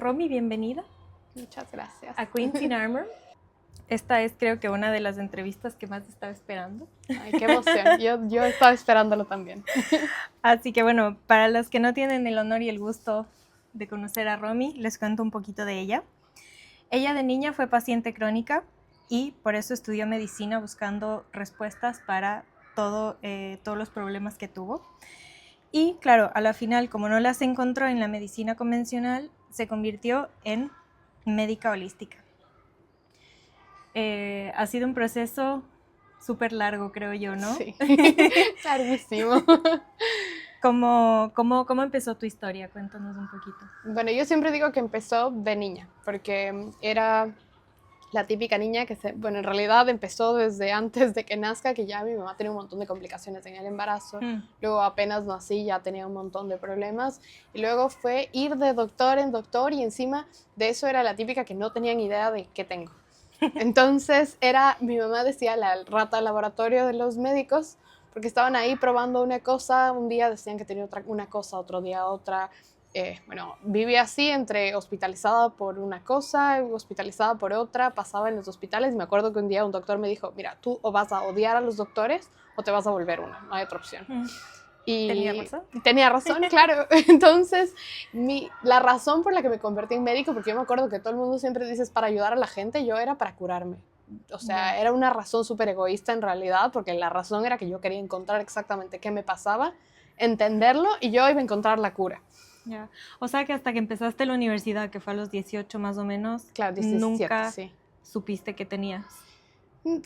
Romy, bienvenida Muchas gracias. a Queens in Armor. Esta es, creo que, una de las entrevistas que más estaba esperando. Ay, qué emoción. Yo estaba esperándolo también. Así que, bueno, para los que no tienen el honor y el gusto de conocer a Romy, les cuento un poquito de ella. Ella de niña fue paciente crónica y por eso estudió medicina buscando respuestas para todos los problemas que tuvo. Y claro, a la final, como no las encontró en la medicina convencional, se convirtió en médica holística. Ha sido un proceso súper largo, creo yo, ¿no? Sí, larguísimo. ¿Cómo empezó tu historia? Cuéntanos un poquito. Bueno, yo siempre digo que empezó de niña, porque era la típica niña que, bueno, en realidad empezó desde antes de que nazca, que ya mi mamá tenía un montón de complicaciones en el embarazo. Luego apenas nací ya tenía un montón de problemas. Y luego fue ir de doctor en doctor y encima de eso era la típica que no tenía ni idea de qué tengo. Entonces mi mamá decía la rata al laboratorio de los médicos, porque estaban ahí probando una cosa, un día decían que tenía una cosa, otro día otra. Bueno, vivía así entre hospitalizada por una cosa, hospitalizada por otra, pasaba en los hospitales. Me acuerdo que un día un doctor me dijo, mira, tú o vas a odiar a los doctores o te vas a volver una, no hay otra opción. Y ¿Tenía razón? Tenía razón, claro. Entonces, la razón por la que me convertí en médico, porque yo me acuerdo que todo el mundo siempre dice es para ayudar a la gente, yo era para curarme. O sea, era una razón súper egoísta en realidad, porque la razón era que yo quería encontrar exactamente qué me pasaba, entenderlo y yo iba a encontrar la cura. Ya. O sea que hasta que empezaste la universidad, que fue a los 18 más o menos, Claro, 17, nunca sí. supiste que tenías.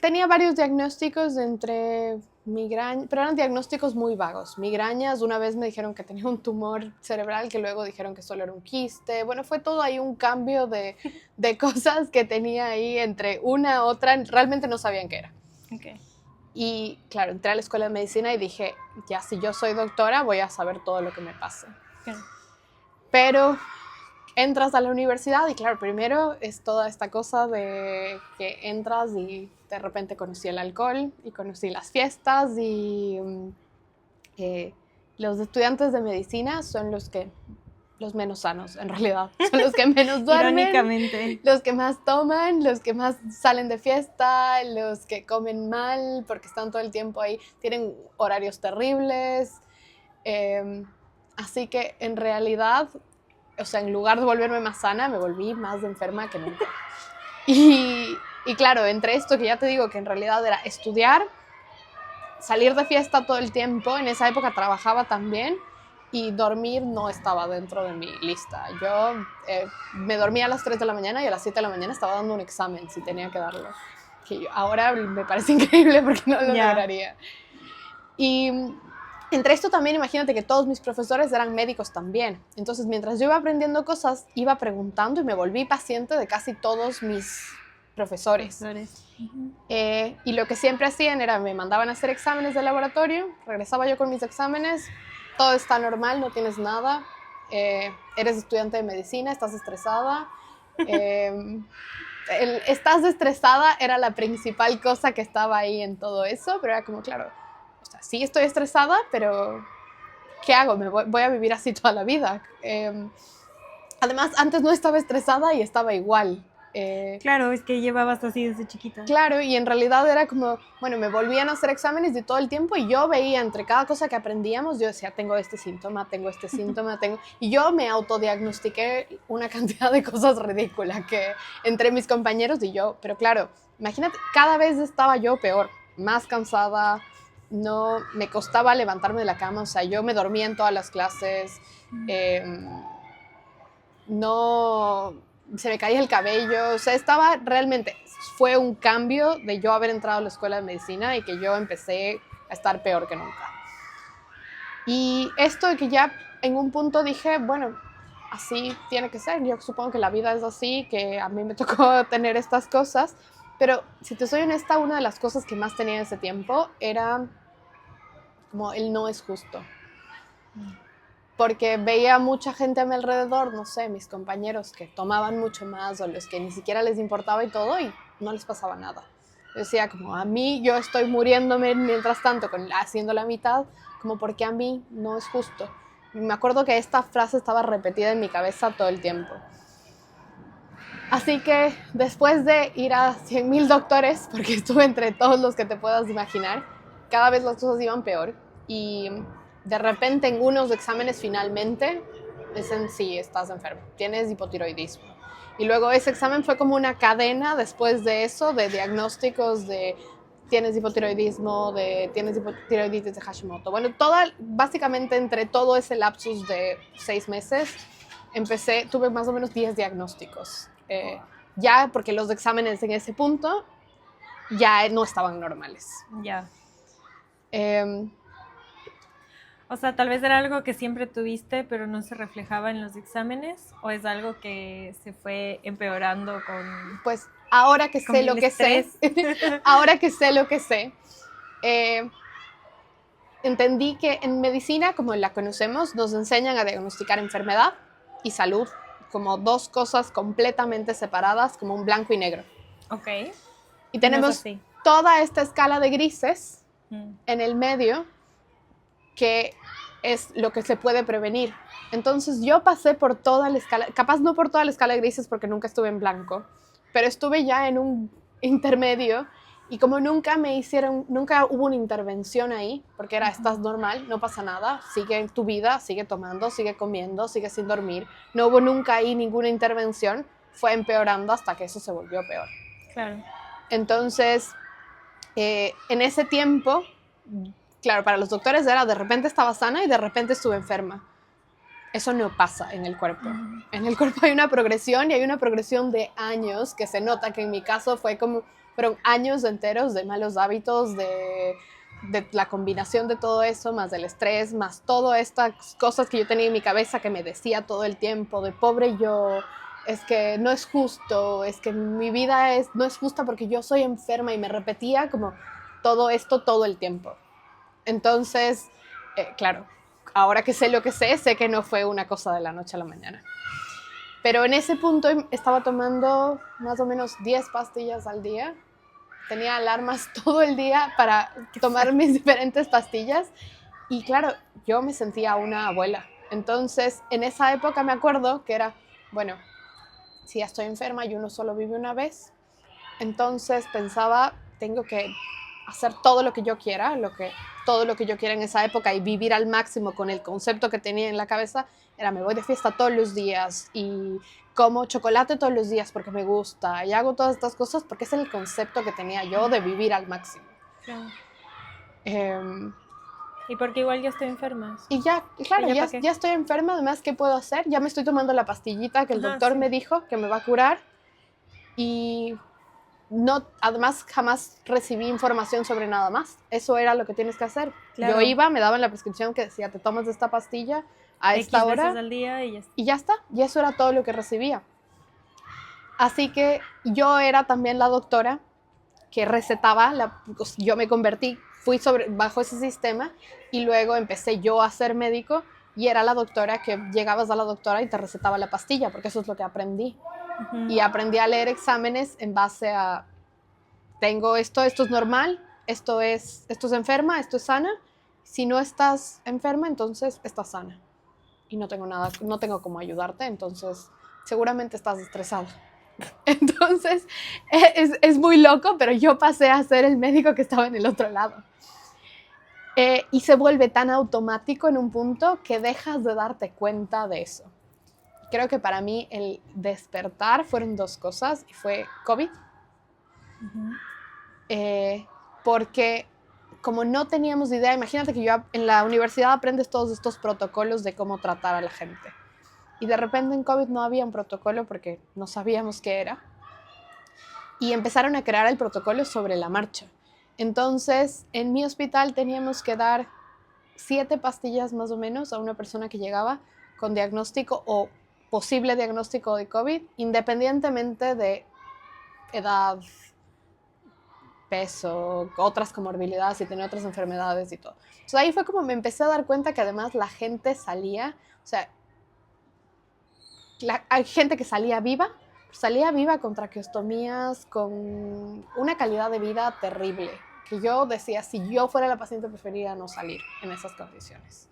Tenía varios diagnósticos entre migraña, pero eran diagnósticos muy vagos. Migrañas, una vez me dijeron que tenía un tumor cerebral, que luego dijeron que solo era un quiste. Bueno, fue todo ahí un cambio de cosas que tenía ahí entre una a otra. Realmente no sabían qué era. Okay. Y claro, entré a la escuela de medicina y dije, ya si yo soy doctora voy a saber todo lo que me pase. Okay. Pero entras a la universidad y claro, primero es toda esta cosa de que entras y de repente conocí el alcohol y conocí las fiestas y los estudiantes de medicina son los menos sanos en realidad, son los que menos duermen, irónicamente, los que más toman, los que más salen de fiesta, los que comen mal porque están todo el tiempo ahí, tienen horarios terribles, así que en realidad, o sea, en lugar de volverme más sana, me volví más enferma que nunca. Y claro, entre esto que ya te digo que en realidad era estudiar, salir de fiesta todo el tiempo, en esa época trabajaba también y dormir no estaba dentro de mi lista. Yo me dormía a las 3 de la mañana y a las 7 de la mañana estaba dando un examen si tenía que darlo. Que ahora me parece increíble porque no lo lograría. Y entre esto también imagínate que todos mis profesores eran médicos también. Entonces mientras yo iba aprendiendo cosas, iba preguntando y me volví paciente de casi todos mis profesores. Y lo que siempre hacían era me mandaban a hacer exámenes de laboratorio, regresaba yo con mis exámenes, todo está normal, no tienes nada, eres estudiante de medicina, estás estresada. Estás estresada era la principal cosa que estaba ahí en todo eso, pero era como, claro, o sea, sí estoy estresada, pero ¿qué hago? Voy a vivir así toda la vida. Además, antes no estaba estresada y estaba igual. Claro, es que llevabas así desde chiquita. Claro, y en realidad era como, bueno, me volvían a hacer exámenes de todo el tiempo y yo veía entre cada cosa que aprendíamos, yo decía, tengo este síntoma, y yo me autodiagnostiqué una cantidad de cosas ridículas que entre mis compañeros y yo, pero claro, imagínate, cada vez estaba yo peor, más cansada, no me costaba levantarme de la cama, o sea, yo me dormía en todas las clases, no, se me caía el cabello, o sea, fue un cambio de yo haber entrado a la escuela de medicina y que yo empecé a estar peor que nunca. Y esto de que ya en un punto dije, bueno, así tiene que ser, yo supongo que la vida es así, que a mí me tocó tener estas cosas, pero si te soy honesta, una de las cosas que más tenía en ese tiempo era como el no es justo. Porque veía mucha gente a mi alrededor, no sé, mis compañeros que tomaban mucho más o los que ni siquiera les importaba y todo y no les pasaba nada. Yo decía como, a mí yo estoy muriéndome mientras tanto, haciendo la mitad, como porque a mí no es justo. Y me acuerdo que esta frase estaba repetida en mi cabeza todo el tiempo. Así que después de ir a 100,000 doctores, porque estuve entre todos los que te puedas imaginar, cada vez las cosas iban peor. Y de repente en unos exámenes finalmente dicen, sí, estás enfermo, tienes hipotiroidismo. Y luego ese examen fue como una cadena después de eso, de diagnósticos de tienes hipotiroidismo, de tienes hipotiroiditis de Hashimoto. Bueno, básicamente entre todo ese lapsus de 6 meses, tuve más o menos 10 diagnósticos. Ya porque los exámenes en ese punto ya no estaban normales. Ya. Eh, O sea, tal vez era algo que siempre tuviste, pero no se reflejaba en los exámenes, o es algo que se fue empeorando pues ahora que con sé el lo que estrés. sé, ahora que sé lo que sé, entendí que en medicina, como la conocemos, nos enseñan a diagnosticar enfermedad y salud como dos cosas completamente separadas, como un blanco y negro. Ok. Y Y no es tenemos así. toda esta escala de grises Mm. en el medio, que es lo que se puede prevenir. Entonces yo pasé por toda la escala, capaz no por toda la escala de grises porque nunca estuve en blanco, pero estuve ya en un intermedio y como nunca hubo una intervención ahí, porque era, estás normal, no pasa nada, sigue tu vida, sigue tomando, sigue comiendo, sigue sin dormir, no hubo nunca ahí ninguna intervención, fue empeorando hasta que eso se volvió peor. Claro. Entonces, en ese tiempo, claro, para los doctores era de repente estaba sana y de repente estuve enferma. Eso no pasa en el cuerpo. En el cuerpo hay una progresión y hay una progresión de años que se nota que en mi caso fueron años enteros de malos hábitos, de la combinación de todo eso, más del estrés, más todas estas cosas que yo tenía en mi cabeza que me decía todo el tiempo de pobre yo, es que no es justo, es que mi vida no es justa porque yo soy enferma y me repetía como todo esto todo el tiempo. Entonces, claro, ahora que sé lo que sé que no fue una cosa de la noche a la mañana. Pero en ese punto estaba tomando más o menos 10 pastillas al día. Tenía alarmas todo el día para tomar mis diferentes pastillas. Y claro, yo me sentía una abuela. Entonces, en esa época me acuerdo que era, bueno, si ya estoy enferma y uno solo vive una vez, entonces pensaba, tengo que hacer todo lo que yo quiera, todo lo que yo quiera en esa época y vivir al máximo con el concepto que tenía en la cabeza, era me voy de fiesta todos los días y como chocolate todos los días porque me gusta y hago todas estas cosas porque es el concepto que tenía yo de vivir al máximo. Claro. Eh, Y porque igual yo estoy enferma. y ya, claro, ¿Ya ya estoy enferma, además, ¿qué puedo hacer? Ya me estoy tomando la pastillita que el doctor sí. me dijo que me va a curar y no, además jamás recibí información sobre nada más. Eso era lo que tienes que hacer. Claro. Yo iba, me daban la prescripción que decía, te tomas esta pastilla a X esta hora. veces al día y ya está. Y ya está. Y eso era todo lo que recibía. Así que yo era también la doctora que recetaba, yo me convertí, bajo ese sistema y luego empecé yo a ser médico y era la doctora que llegabas a la doctora y te recetaba la pastilla, porque eso es lo que aprendí. Y aprendí a leer exámenes en base a, tengo esto es normal, esto es enferma, esto es sana. Si no estás enferma, entonces estás sana. Y no tengo cómo ayudarte, entonces seguramente estás estresada. Entonces es muy loco, pero yo pasé a ser el médico que estaba en el otro lado. Y se vuelve tan automático en un punto que dejas de darte cuenta de eso. Creo que para mí el despertar fueron dos cosas y fue COVID. Porque como no teníamos idea, imagínate que yo en la universidad aprendes todos estos protocolos de cómo tratar a la gente. Y de repente en COVID no había un protocolo porque no sabíamos qué era. Y empezaron a crear el protocolo sobre la marcha. Entonces, en mi hospital teníamos que dar 7 pastillas más o menos a una persona que llegaba con diagnóstico o posible diagnóstico de COVID, independientemente de edad, peso, otras comorbilidades y tenía otras enfermedades y todo. Entonces ahí fue como me empecé a dar cuenta que además la gente salía, o sea, hay gente que salía viva con traqueostomías, con una calidad de vida terrible, que yo decía, si yo fuera la paciente preferiría no salir en esas condiciones.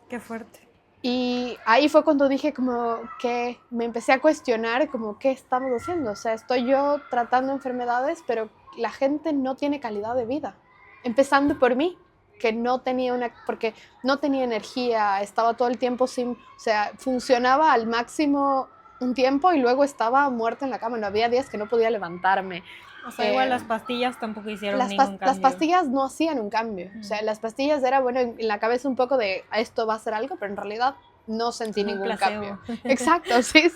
Qué fuerte. Y ahí fue cuando dije como que me empecé a cuestionar como qué estamos haciendo. O sea, estoy yo tratando enfermedades, pero la gente no tiene calidad de vida. Empezando por mí, que no tenía porque no tenía energía, estaba todo el tiempo sin, o sea, funcionaba al máximo un tiempo y luego estaba muerta en la cama. No había días que no podía levantarme. O sea, igual las pastillas tampoco hicieron ningún cambio. Las pastillas no hacían un cambio. O sea, las pastillas era, bueno, en la cabeza un poco de esto va a hacer algo, pero en realidad no sentí ningún cambio. Exacto, sí,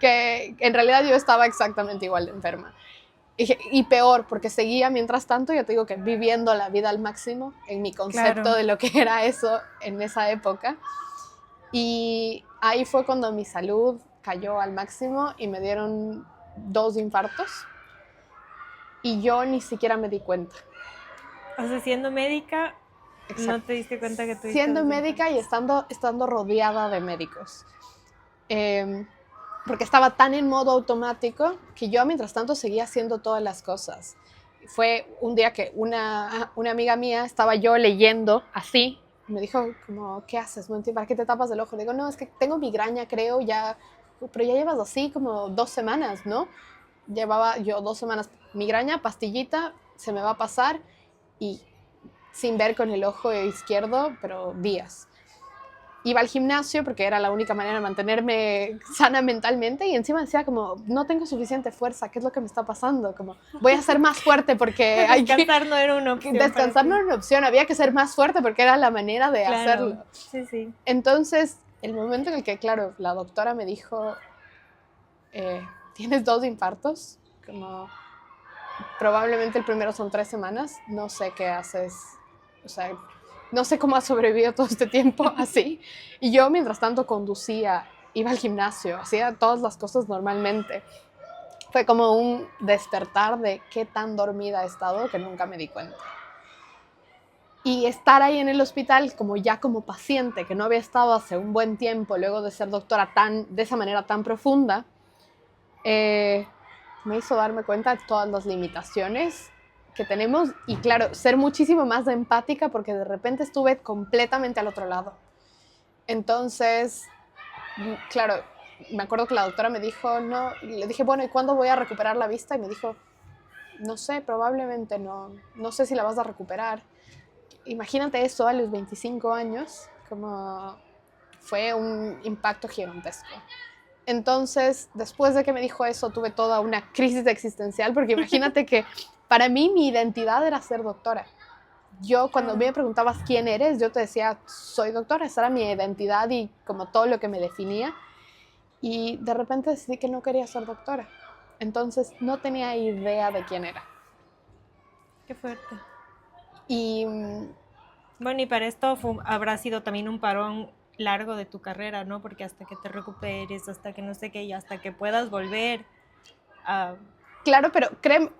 que en realidad yo estaba exactamente igual de enferma. Y peor, porque seguía mientras tanto, yo te digo que viviendo la vida al máximo, en mi concepto de lo que era eso en esa época. Y ahí fue cuando mi salud cayó al máximo y me dieron 2 infartos. Y yo ni siquiera me di cuenta. O sea, siendo médica, exacto, no te diste cuenta que tuviste. Siendo médica y estando rodeada de médicos. Porque estaba tan en modo automático que yo mientras tanto seguía haciendo todas las cosas. Fue un día que una amiga mía estaba yo leyendo así, y me dijo como, ¿qué haces? ¿Para qué te tapas el ojo? Le digo, no, es que tengo migraña, creo, ya, pero ya llevas así como 2 semanas, ¿no? Llevaba yo 2 semanas migraña, pastillita, se me va a pasar y sin ver con el ojo izquierdo, pero días. Iba al gimnasio porque era la única manera de mantenerme sana mentalmente y encima decía como, no tengo suficiente fuerza, ¿qué es lo que me está pasando? Como, voy a ser más fuerte porque hay que... Descansar no era una opción. Descansar no era una opción, había que ser más fuerte porque era la manera de hacerlo. Sí, sí. Entonces, el momento en el que, claro, la doctora me dijo, ¿tienes 2 infartos? Como, probablemente el primero son 3 semanas, no sé qué haces, o sea... No sé cómo ha sobrevivido todo este tiempo así. Y yo, mientras tanto, conducía, iba al gimnasio, hacía todas las cosas normalmente. Fue como un despertar de qué tan dormida he estado que nunca me di cuenta. Y estar ahí en el hospital como ya como paciente, que no había estado hace un buen tiempo, luego de ser doctora de esa manera tan profunda, me hizo darme cuenta de todas las limitaciones que tenemos y claro, ser muchísimo más empática porque de repente estuve completamente al otro lado. Entonces, claro, me acuerdo que la doctora me dijo, no, le dije, bueno, ¿y cuándo voy a recuperar la vista? Y me dijo, no sé, probablemente no sé si la vas a recuperar. Imagínate eso a los 25 años, como fue un impacto gigantesco. Entonces, después de que me dijo eso, tuve toda una crisis existencial porque imagínate que para mí, mi identidad era ser doctora. Yo, cuando me preguntabas quién eres, yo te decía, soy doctora. Esa era mi identidad y como todo lo que me definía. Y de repente decidí que no quería ser doctora. Entonces, no tenía idea de quién era. Qué fuerte. Y... Bueno, y para esto habrá sido también un parón largo de tu carrera, ¿no? Porque hasta que te recuperes, hasta que no sé qué, y hasta que puedas volver a... Claro, pero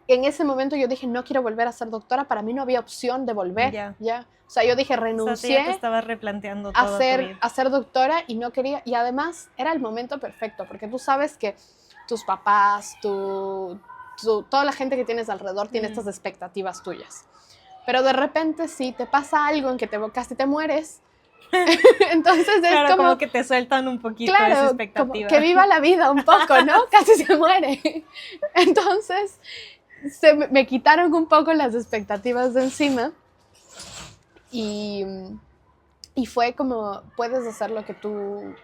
en ese momento yo dije, no quiero volver a ser doctora. Para mí no había opción de volver. Ya. O sea, yo dije, renuncié. O sea, ya te estabas replanteando todo a ser doctora y no quería. Y además era el momento perfecto, porque tú sabes que tus papás, toda la gente que tienes alrededor tiene estas expectativas tuyas. Pero de repente, si te pasa algo en que casi te mueres, entonces claro, es como que te sueltan un poquito esa expectativa. Como que viva la vida un poco, ¿no? Casi se muere. Entonces, me quitaron un poco las expectativas de encima y fue como, puedes hacer lo que tú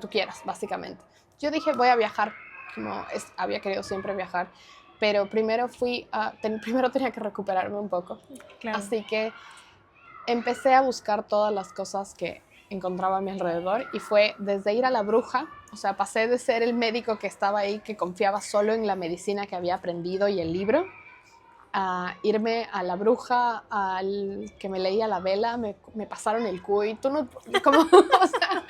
quieras, básicamente. Yo dije, voy a viajar, como había querido siempre viajar, pero primero primero tenía que recuperarme un poco. Claro. Así que empecé a buscar todas las cosas que encontraba a mi alrededor y fue desde ir a la bruja, o sea, pasé de ser el médico que estaba ahí, que confiaba solo en la medicina que había aprendido y el libro, a irme a la bruja, al que me leía la vela, me pasaron el cuy, tú no, como, o sea,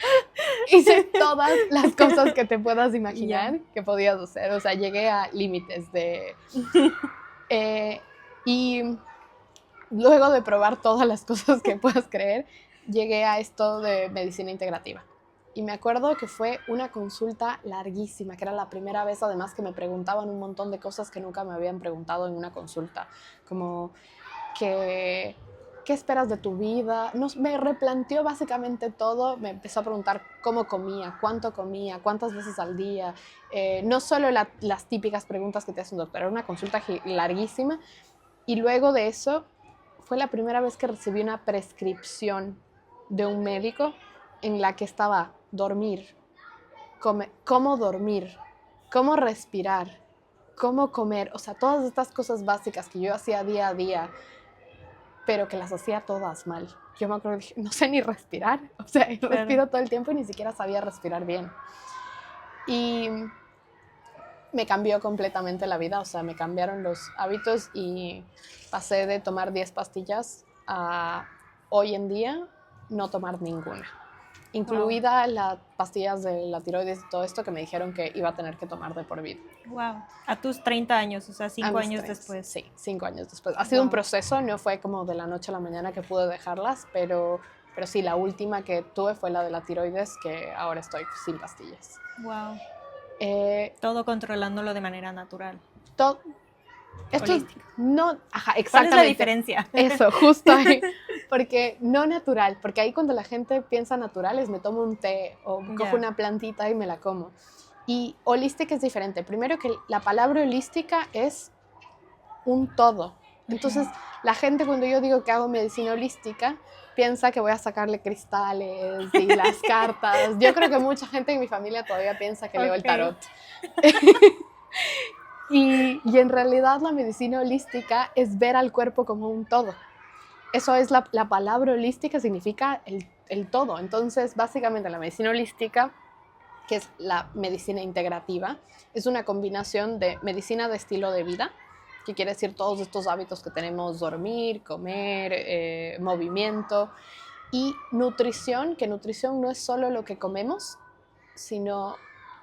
hice todas las cosas que te puedas imaginar que podías hacer, o sea, llegué a límites de... y luego de probar todas las cosas que puedas creer, llegué a esto de medicina integrativa. Y me acuerdo que fue una consulta larguísima, que era la primera vez además que me preguntaban un montón de cosas que nunca me habían preguntado en una consulta, como que ¿qué esperas de tu vida? Me replanteó básicamente todo, me empezó a preguntar cómo comía, cuántas veces al día, no solo las típicas preguntas que te hace un doctor, era una consulta larguísima, y luego de eso fue la primera vez que recibí una prescripción de un médico en la que estaba dormir, cómo dormir, cómo respirar, cómo comer, o sea, todas estas cosas básicas que yo hacía día a día, pero que las hacía todas mal. Yo me acuerdo que dije, no sé ni respirar, o sea, respiro todo el tiempo y ni siquiera sabía respirar bien. Y me cambió completamente la vida, o sea, me cambiaron los hábitos y pasé de tomar 10 pastillas a hoy en día no tomar ninguna. Incluida las pastillas de la tiroides y todo esto que me dijeron que iba a tener que tomar de por vida. Wow. A tus 30 años, o sea, 5 años 30, después. Sí, 5 años después. Ha sido un proceso, no fue como de la noche a la mañana que pude dejarlas, pero sí, la última que tuve fue la de la tiroides, que ahora estoy sin pastillas. Wow. Todo controlándolo de manera natural. Esto holística. No, ajá, exactamente. ¿Cuál es la diferencia? Eso, justo ahí. Porque no natural, porque ahí cuando la gente piensa natural es me tomo un té o cojo una plantita y me la como. Y holística es diferente. Primero que la palabra holística es un todo. Entonces, la gente cuando yo digo que hago medicina holística, piensa que voy a sacarle cristales y las cartas. Yo creo que mucha gente en mi familia todavía piensa que leo el tarot. Y en realidad la medicina holística es ver al cuerpo como un todo. Eso es la palabra holística, significa el todo. Entonces, básicamente la medicina holística, que es la medicina integrativa, es una combinación de medicina de estilo de vida, que quiere decir todos estos hábitos que tenemos, dormir, comer, movimiento, y nutrición, que nutrición no es solo lo que comemos, sino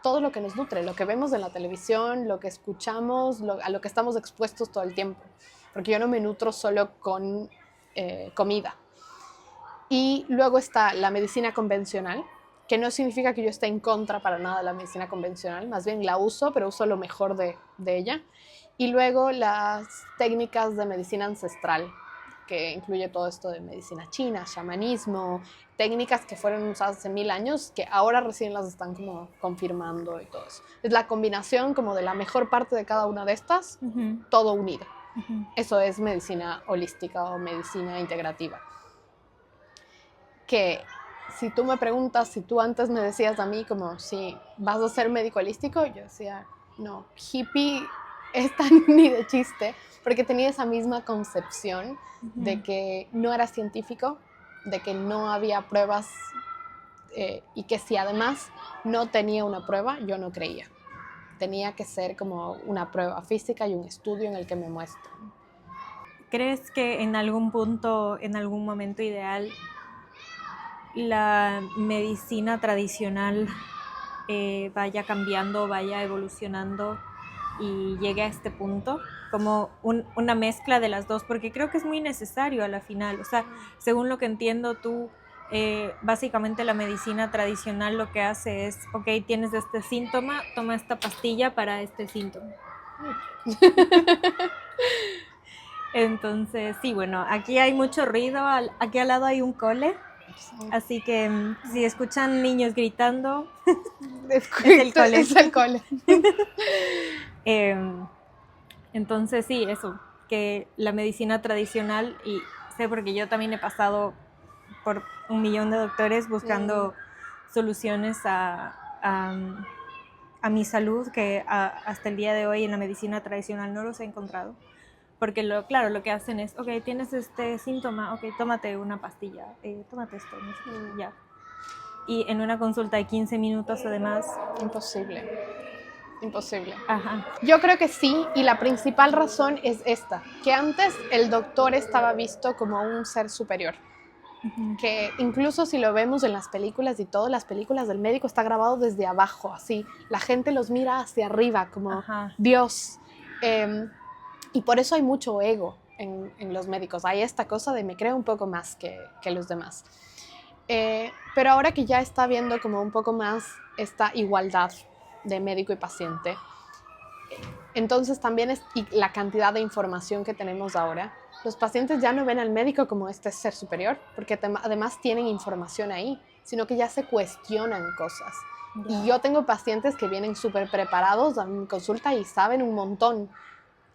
todo lo que nos nutre, lo que vemos en la televisión, lo que escuchamos, a lo que estamos expuestos todo el tiempo. Porque yo no me nutro solo con comida. Y luego está la medicina convencional, que no significa que yo esté en contra para nada de la medicina convencional, más bien la uso, pero uso lo mejor de ella. Y luego las técnicas de medicina ancestral, que incluye todo esto de medicina china, chamanismo, técnicas que fueron usadas hace 1000 años, que ahora recién las están como confirmando y todo eso. Es la combinación como de la mejor parte de cada una de estas, todo unido. Eso es medicina holística o medicina integrativa. Que si tú me preguntas, si tú antes me decías a mí como si vas a ser médico holístico, yo decía, no, hippie esta ni de chiste, porque tenía esa misma concepción de que no era científico, de que no había pruebas y que si además no tenía una prueba, yo no creía. Tenía que ser como una prueba física y un estudio en el que me muestren. ¿Crees que en algún punto, en algún momento ideal, la medicina tradicional vaya cambiando, vaya evolucionando y llegue a este punto? Como una mezcla de las dos, porque creo que es muy necesario a la final. O sea, según lo que entiendo tú, básicamente la medicina tradicional lo que hace es, ok, tienes este síntoma, toma esta pastilla para este síntoma. Entonces, sí, bueno, aquí hay mucho ruido, aquí al lado hay un cole, así que si escuchan niños gritando, es el cole. Es el cole. Entonces, sí, eso, que la medicina tradicional, y sé porque yo también he pasado por 1 millón de doctores buscando soluciones a mi salud, que hasta el día de hoy en la medicina tradicional no los he encontrado. Porque, claro, lo que hacen es, ok, tienes este síntoma, ok, tómate una pastilla, tómate esto, ya. Y en una consulta de 15 minutos, además... Imposible. Ajá. Yo creo que sí, y la principal razón es esta, que antes el doctor estaba visto como un ser superior. Que incluso si lo vemos en las películas y todo, las películas del médico está grabado desde abajo, así. La gente los mira hacia arriba, como Dios. Y por eso hay mucho ego en los médicos. Hay esta cosa de me creo un poco más que los demás. Pero ahora que ya está viendo como un poco más esta igualdad de médico y paciente, entonces también y la cantidad de información que tenemos ahora, los pacientes ya no ven al médico como este ser superior, porque además tienen información ahí, sino que ya se cuestionan cosas. Y yo tengo pacientes que vienen súper preparados a mi consulta y saben un montón.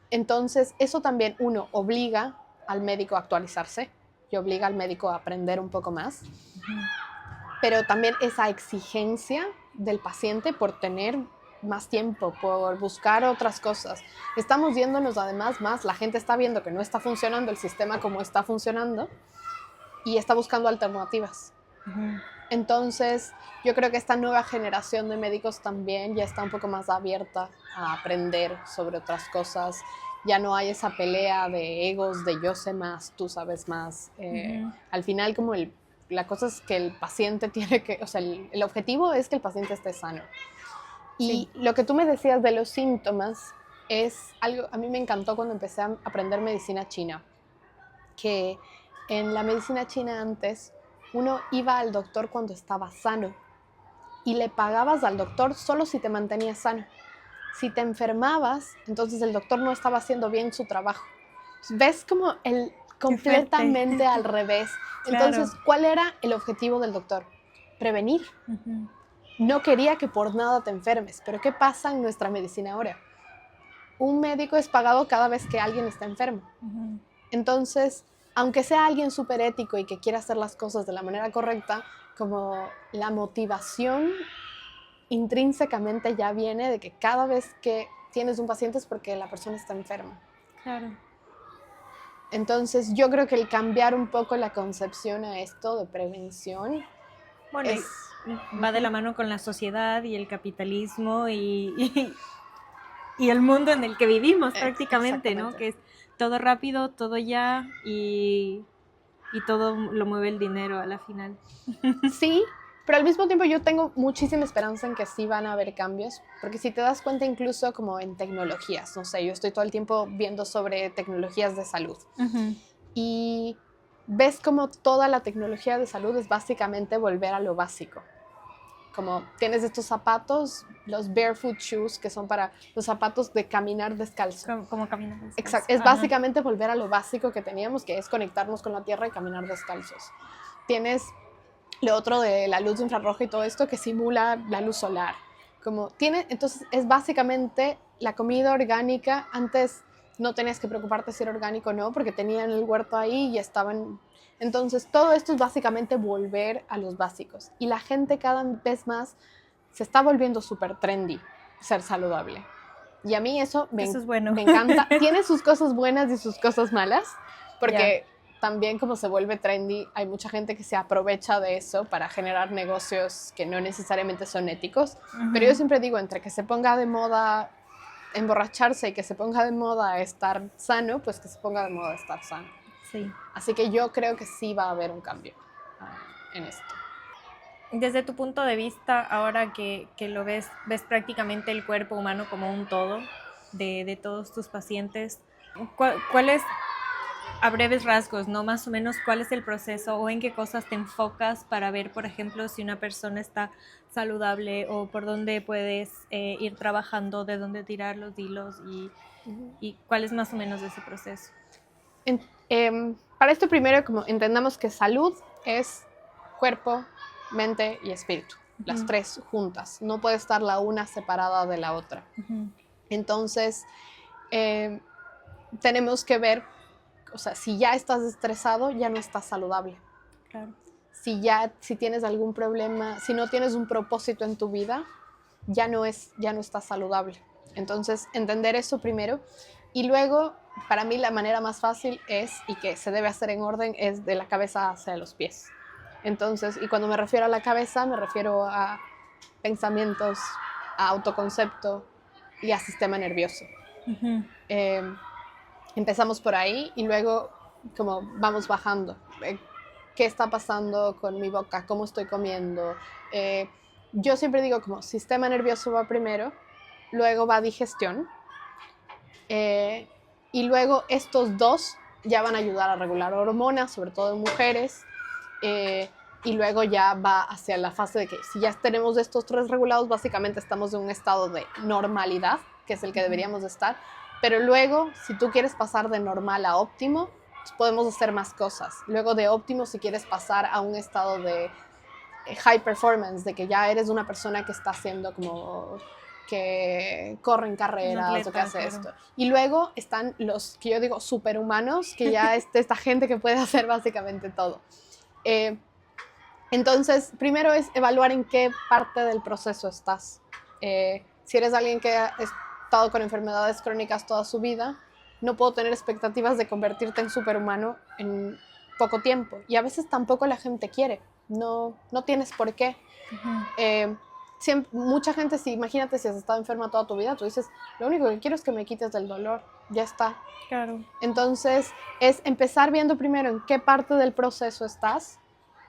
Entonces, eso también, uno, obliga al médico a actualizarse y obliga al médico a aprender un poco más. Pero también esa exigencia del paciente por tener más tiempo, por buscar otras cosas. Estamos yéndonos además más, la gente está viendo que no está funcionando el sistema como está funcionando y está buscando alternativas. Entonces, yo creo que esta nueva generación de médicos también ya está un poco más abierta a aprender sobre otras cosas. Ya no hay esa pelea de egos, de yo sé más, tú sabes más. Al final, como la cosa es que el paciente tiene que, o sea, el objetivo es que el paciente esté sano. Y lo que tú me decías de los síntomas es algo, a mí me encantó cuando empecé a aprender medicina china, que en la medicina china antes uno iba al doctor cuando estaba sano y le pagabas al doctor solo si te mantenías sano. Si te enfermabas, entonces el doctor no estaba haciendo bien su trabajo. ¿Ves como completamente al revés? Claro. Entonces, ¿cuál era el objetivo del doctor? Prevenir. No quería que por nada te enfermes. Pero ¿qué pasa en nuestra medicina ahora? Un médico es pagado cada vez que alguien está enfermo. Entonces, aunque sea alguien súper ético y que quiera hacer las cosas de la manera correcta, como la motivación intrínsecamente ya viene de que cada vez que tienes un paciente es porque la persona está enferma. Claro. Entonces, yo creo que el cambiar un poco la concepción a esto de prevención, bueno, va de la mano con la sociedad y el capitalismo y el mundo en el que vivimos prácticamente, ¿no? Que es todo rápido, todo ya y todo lo mueve el dinero a la final. Sí, pero al mismo tiempo yo tengo muchísima esperanza en que sí van a haber cambios, porque si te das cuenta incluso como en tecnologías, no sé, yo estoy todo el tiempo viendo sobre tecnologías de salud y ves como toda la tecnología de salud es básicamente volver a lo básico. Como tienes estos zapatos, los barefoot shoes, que son para los zapatos de caminar descalzo. Como caminar descalzo. Exacto, es básicamente volver a lo básico que teníamos, que es conectarnos con la tierra y caminar descalzos. Tienes lo otro de la luz infrarroja y todo esto que simula la luz solar. Entonces es básicamente la comida orgánica. Antes no tenías que preocuparte si era orgánico o no, porque tenían el huerto ahí y estaban. Entonces todo esto es básicamente volver a los básicos. Y la gente cada vez más se está volviendo súper trendy ser saludable. Y a mí eso es bueno. Me encanta. Tiene sus cosas buenas y sus cosas malas, porque también como se vuelve trendy, hay mucha gente que se aprovecha de eso para generar negocios que no necesariamente son éticos. Pero yo siempre digo, entre que se ponga de moda emborracharse y que se ponga de moda estar sano, pues que se ponga de moda estar sano. Sí. Así que yo creo que sí va a haber un cambio en esto. Desde tu punto de vista, ahora que lo ves prácticamente el cuerpo humano como un todo de todos tus pacientes, ¿cuál es, a breves rasgos, ¿no? Más o menos, cuál es el proceso o en qué cosas te enfocas para ver, por ejemplo, si una persona está saludable o por dónde puedes ir trabajando, de dónde tirar los hilos y cuál es más o menos ese proceso? Para esto primero, como entendamos que salud es cuerpo, mente y espíritu, las tres juntas. No puede estar la una separada de la otra. Entonces, tenemos que ver, o sea, si ya estás estresado, ya no estás saludable. Claro. Si tienes algún problema, si no tienes un propósito en tu vida, ya no estás saludable. Entonces, entender eso primero. Y luego, para mí la manera más fácil y que se debe hacer en orden, es de la cabeza hacia los pies. Entonces, y cuando me refiero a la cabeza, me refiero a pensamientos, a autoconcepto y a sistema nervioso. Empezamos por ahí y luego como vamos bajando. ¿Qué está pasando con mi boca? ¿Cómo estoy comiendo? Yo siempre digo como sistema nervioso va primero, luego va digestión, y luego estos dos ya van a ayudar a regular hormonas, sobre todo en mujeres, y luego ya va hacia la fase de que si ya tenemos estos tres regulados, básicamente estamos en un estado de normalidad, que es el que deberíamos de estar, pero luego, si tú quieres pasar de normal a óptimo, podemos hacer más cosas. Luego de óptimo, si quieres pasar a un estado de high performance, de que ya eres una persona que está haciendo como que corren carreras atleta, o que hace claro. esto. Y luego están los que yo digo superhumanos, que ya es esta gente que puede hacer básicamente todo. Entonces, primero es evaluar en qué parte del proceso estás. Si eres alguien que ha estado con enfermedades crónicas toda su vida, no puedo tener expectativas de convertirte en superhumano en poco tiempo. Y a veces tampoco la gente quiere. No tienes por qué. Mucha gente, imagínate si has estado enferma toda tu vida, tú dices, lo único que quiero es que me quites del dolor. Ya está. Claro. Entonces, es empezar viendo primero en qué parte del proceso estás.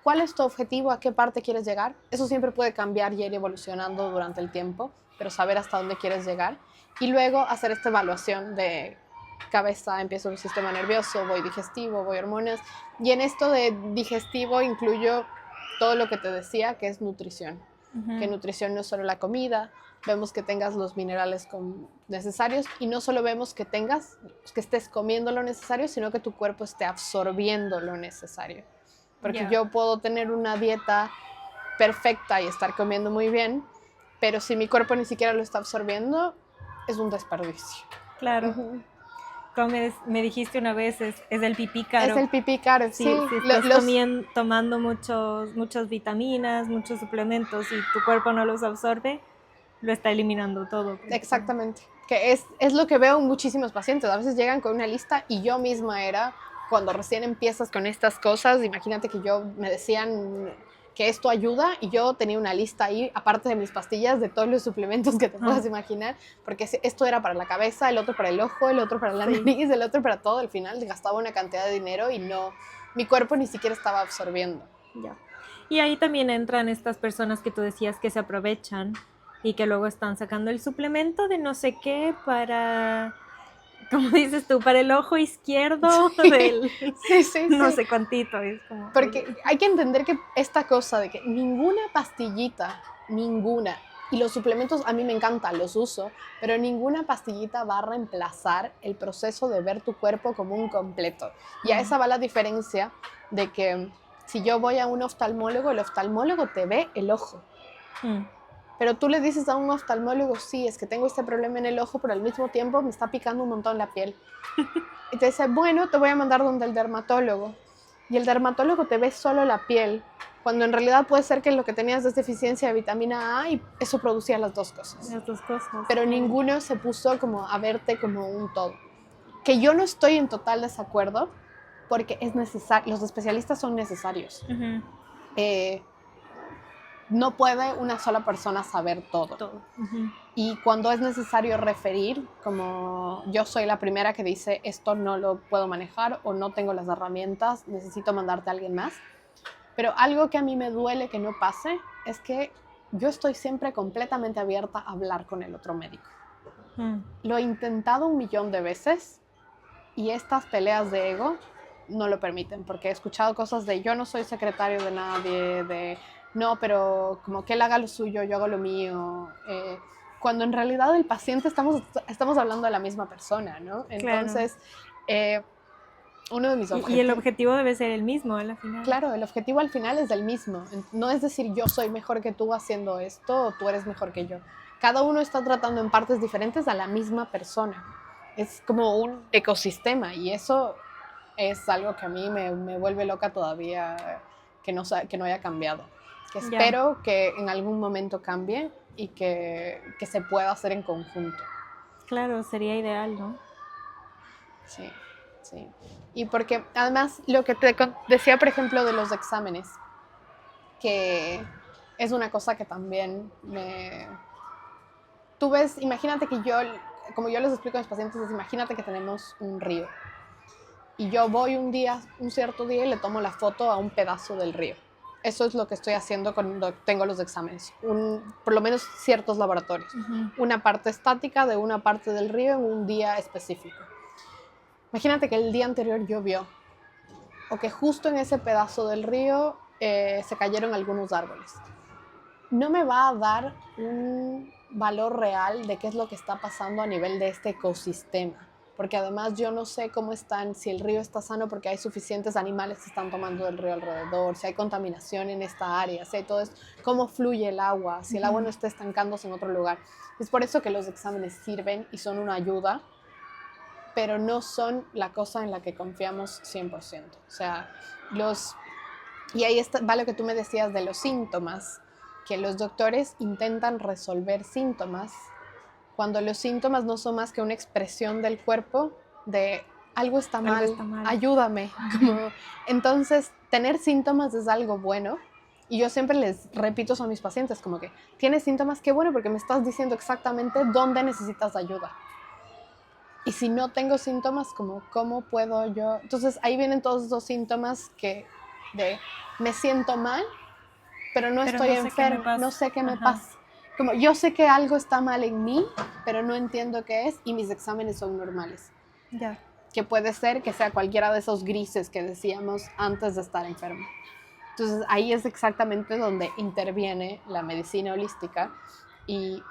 ¿Cuál es tu objetivo? ¿A qué parte quieres llegar? Eso siempre puede cambiar y ir evolucionando durante el tiempo, pero saber hasta dónde quieres llegar. Y luego hacer esta evaluación de cabeza, empiezo el sistema nervioso, voy digestivo, voy hormonas. Y en esto de digestivo incluyo todo lo que te decía, que es nutrición. Que nutrición no es solo la comida, vemos que tengas los minerales necesarios y no solo vemos que estés comiendo lo necesario, sino que tu cuerpo esté absorbiendo lo necesario. Porque yo puedo tener una dieta perfecta y estar comiendo muy bien, pero si mi cuerpo ni siquiera lo está absorbiendo, es un desperdicio. Claro. Como me dijiste una vez, es el pipí caro. Es el pipí caro, sí. Si estás tomando muchas vitaminas, muchos suplementos y tu cuerpo no los absorbe, lo está eliminando todo. Exactamente. Que es lo que veo en muchísimos pacientes. A veces llegan con una lista y yo misma era, cuando recién empiezas con estas cosas, imagínate que me decían que esto ayuda y yo tenía una lista ahí, aparte de mis pastillas, de todos los suplementos que te puedas imaginar, porque esto era para la cabeza, el otro para el ojo, el otro para la nariz, el otro para todo. Al final gastaba una cantidad de dinero y mi cuerpo ni siquiera estaba absorbiendo. Ya. Y ahí también entran estas personas que tú decías que se aprovechan y que luego están sacando el suplemento de no sé qué para, como dices tú, para el ojo izquierdo del no sé cuántito. Es como, porque hay que entender que esta cosa de que ninguna pastillita, y los suplementos a mí me encantan, los uso, pero ninguna pastillita va a reemplazar el proceso de ver tu cuerpo como un completo. Y a esa va la diferencia de que si yo voy a un oftalmólogo, el oftalmólogo te ve el ojo. Pero tú le dices a un oftalmólogo, sí, es que tengo este problema en el ojo, pero al mismo tiempo me está picando un montón la piel. Y te dice, bueno, te voy a mandar donde el dermatólogo. Y el dermatólogo te ve solo la piel, cuando en realidad puede ser que lo que tenías es deficiencia de vitamina A y eso producía las dos cosas. Las dos cosas. Pero ninguno se puso como a verte como un todo. Que yo no estoy en total desacuerdo, porque es necesario, los especialistas son necesarios. No puede una sola persona saber todo. Y cuando es necesario referir, como yo soy la primera que dice esto no lo puedo manejar o no tengo las herramientas, necesito mandarte a alguien más. Pero algo que a mí me duele que no pase es que yo estoy siempre completamente abierta a hablar con el otro médico. Lo he intentado 1.000.000 de veces y estas peleas de ego no lo permiten, porque he escuchado cosas de yo no soy secretario de nadie, de no, pero como que él haga lo suyo, yo hago lo mío, cuando en realidad el paciente estamos hablando de la misma persona, ¿no? Entonces, uno de mis objetivos... Y el objetivo debe ser el mismo al final. Claro, el objetivo al final es el mismo, no es decir yo soy mejor que tú haciendo esto o tú eres mejor que yo. Cada uno está tratando en partes diferentes a la misma persona. Es como un ecosistema y eso es algo que a mí me vuelve loca todavía que no haya cambiado. Que espero que en algún momento cambie y que se pueda hacer en conjunto. Claro, sería ideal, ¿no? Sí. Y porque además lo que te decía, por ejemplo, de los exámenes, que es una cosa que también Tú ves, imagínate que como yo les explico a mis pacientes, imagínate que tenemos un río. Y yo voy un cierto día y le tomo la foto a un pedazo del río. Eso es lo que estoy haciendo cuando tengo los exámenes, por lo menos ciertos laboratorios. Una parte estática de una parte del río en un día específico. Imagínate que el día anterior llovió, o que justo en ese pedazo del río se cayeron algunos árboles. No me va a dar un valor real de qué es lo que está pasando a nivel de este ecosistema. porque además yo no sé cómo están, si el río está sano porque hay suficientes animales que están tomando del río alrededor, si hay contaminación en esta área, si hay todo esto, cómo fluye el agua, si el agua no está estancándose en otro lugar. Es por eso que los exámenes sirven y son una ayuda, pero no son la cosa en la que confiamos 100%. O sea, y ahí va lo que tú me decías de los síntomas, que los doctores intentan resolver síntomas cuando los síntomas no son más que una expresión del cuerpo de algo está mal, ayúdame. Entonces, tener síntomas es algo bueno. Y yo siempre les repito eso a mis pacientes, como que tienes síntomas, qué bueno, porque me estás diciendo exactamente dónde necesitas ayuda. Y si no tengo síntomas, ¿cómo puedo yo? Entonces, ahí vienen todos esos síntomas de me siento mal, pero no estoy enferma, no sé qué me pasa. Como yo sé que algo está mal en mí, pero no entiendo qué es y mis exámenes son normales. Ya. Que puede ser que sea cualquiera de esos grises que decíamos antes de estar enfermo. Entonces ahí es exactamente donde interviene la medicina holística y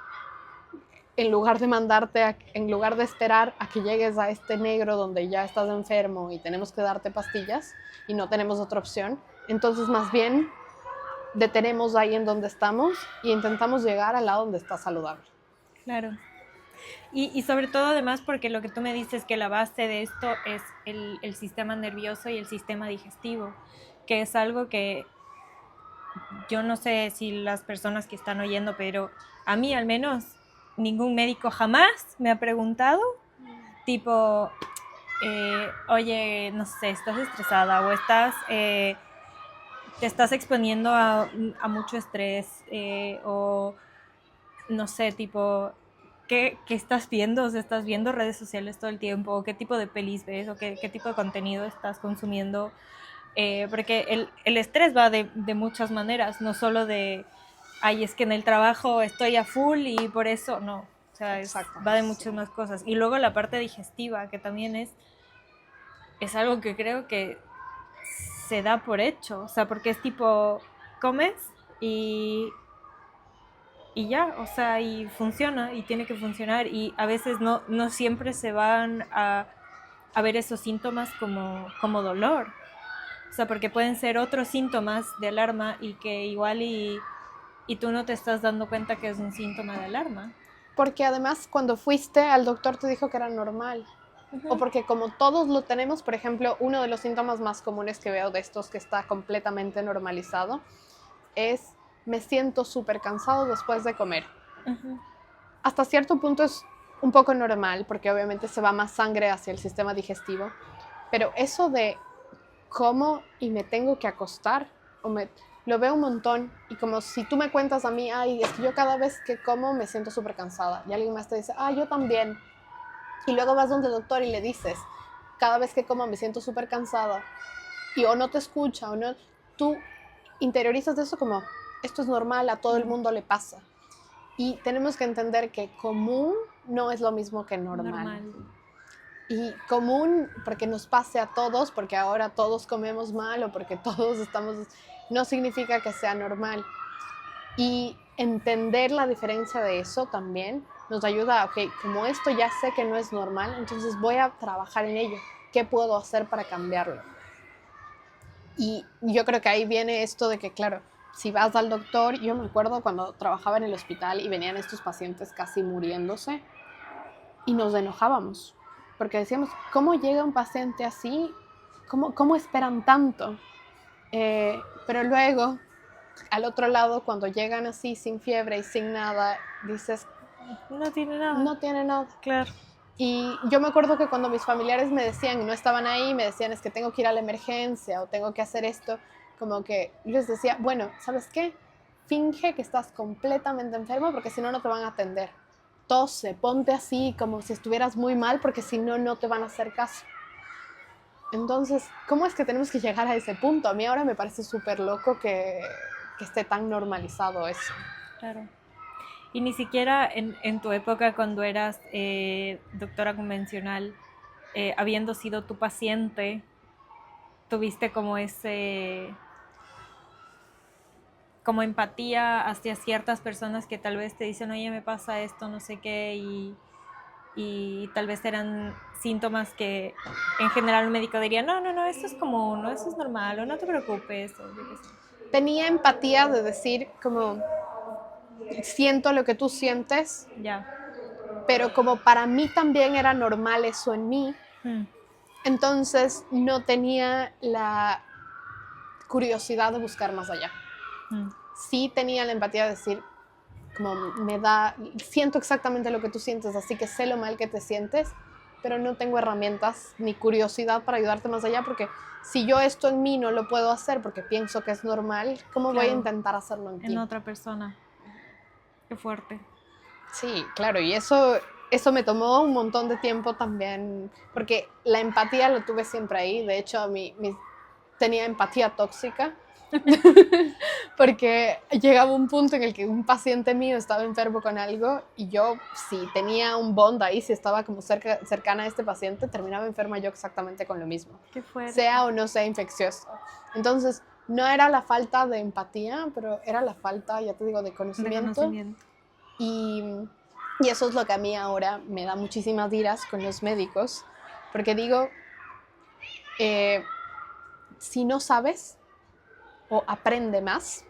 en lugar de esperar a que llegues a este negro donde ya estás enfermo y tenemos que darte pastillas y no tenemos otra opción, entonces más bien detenemos ahí en donde estamos y intentamos llegar al lado donde está saludable. Claro. Y sobre todo además porque lo que tú me dices que la base de esto es el sistema nervioso y el sistema digestivo, que es algo que yo no sé si las personas que están oyendo, pero a mí al menos ningún médico jamás me ha preguntado, tipo, oye, no sé, estás estresada o te estás exponiendo a mucho estrés o no sé, tipo, ¿qué estás viendo? O sea, ¿estás viendo redes sociales todo el tiempo? ¿O qué tipo de pelis ves? ¿O qué tipo de contenido estás consumiendo? Porque el estrés va de muchas maneras, no solo de, ay, es que en el trabajo estoy a full y por eso, no. O sea, va de muchas más cosas. Y luego la parte digestiva, que también es algo que creo que se da por hecho. O sea, porque es tipo, comes y ya, o sea, y funciona y tiene que funcionar y a veces no siempre se van a ver esos síntomas como dolor. O sea, porque pueden ser otros síntomas de alarma y que igual y tú no te estás dando cuenta que es un síntoma de alarma. Porque además cuando fuiste al doctor te dijo que era normal. O porque como todos lo tenemos, por ejemplo, uno de los síntomas más comunes que veo de estos que está completamente normalizado es me siento súper cansado después de comer. Hasta cierto punto es un poco normal porque obviamente se va más sangre hacia el sistema digestivo, pero eso de como y me tengo que acostar, lo veo un montón. Y como si tú me cuentas a mí, ay, es que yo cada vez que como me siento súper cansada. Y alguien más te dice, yo también. Y luego vas donde el doctor y le dices, cada vez que como me siento súper cansada. Y o no te escucha, o no, tú interiorizas eso como, esto es normal, a todo el mundo le pasa. Y tenemos que entender que común no es lo mismo que normal. Y común, porque nos pase a todos, porque ahora todos comemos mal o porque todos estamos, no significa que sea normal. Y entender la diferencia de eso también nos ayuda, ok, como esto ya sé que no es normal, entonces voy a trabajar en ello. ¿Qué puedo hacer para cambiarlo? Y yo creo que ahí viene esto de que, claro, si vas al doctor, yo me acuerdo cuando trabajaba en el hospital y venían estos pacientes casi muriéndose y nos enojábamos porque decíamos, ¿cómo llega un paciente así? ¿Cómo esperan tanto? Pero luego, al otro lado, cuando llegan así sin fiebre y sin nada, dices, no tiene nada. No tiene nada. Claro. Y yo me acuerdo que cuando mis familiares me decían, no estaban ahí, me decían, es que tengo que ir a la emergencia o tengo que hacer esto, como que yo les decía, bueno, ¿sabes qué? Finge que estás completamente enfermo porque si no, no te van a atender. Tose, ponte así como si estuvieras muy mal porque si no, no te van a hacer caso. Entonces, ¿cómo es que tenemos que llegar a ese punto? A mí ahora me parece súper loco que esté tan normalizado eso. Claro. Y ni siquiera en tu época cuando eras doctora convencional, habiendo sido tu paciente, tuviste como empatía hacia ciertas personas que tal vez te dicen, oye, me pasa esto, no sé qué, y tal vez eran síntomas que en general un médico diría, no, esto es común, no, esto es normal, o no te preocupes, o yo qué sé. Tenía empatía de decir como, siento lo que tú sientes, Ya. pero como para mí también era normal eso en mí, Mm. entonces no tenía la curiosidad de buscar más allá. Sí tenía la empatía de decir, como siento exactamente lo que tú sientes, así que sé lo mal que te sientes, pero no tengo herramientas ni curiosidad para ayudarte más allá, porque si yo esto en mí no lo puedo hacer porque pienso que es normal, ¿cómo voy a Claro, intentar hacerlo en ti? en otra persona. Qué fuerte. Sí, claro, y eso me tomó un montón de tiempo también, porque la empatía lo tuve siempre ahí. De hecho, tenía empatía tóxica, porque llegaba un punto en el que un paciente mío estaba enfermo con algo y yo, si tenía un bond ahí, si estaba como cercana a este paciente, terminaba enferma yo exactamente con lo mismo, Qué fuerte. sea o no sea infeccioso. Entonces, no era la falta de empatía, pero era la falta, ya te digo, de De conocimiento. conocimiento. Y eso es lo que a mí ahora me da muchísimas iras con los médicos, porque digo, si no sabes, o aprende más,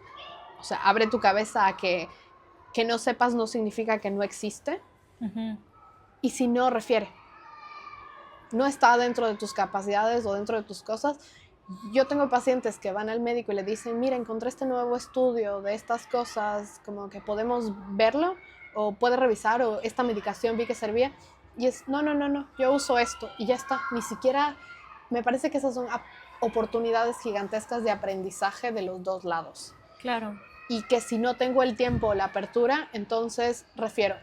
o sea, abre tu cabeza a que no sepas no significa que no existe, y si no, refiere. No está dentro de tus capacidades o dentro de tus cosas. Yo tengo pacientes que van al médico y le dicen, mira, encontré este nuevo estudio de estas cosas, como que podemos verlo, o puede revisar, o esta medicación vi que servía, y es, no, yo uso esto, y ya está. Ni siquiera, me parece que esas son oportunidades gigantescas de aprendizaje de los dos lados. Claro. Y que si no tengo el tiempo o la apertura, entonces refiero.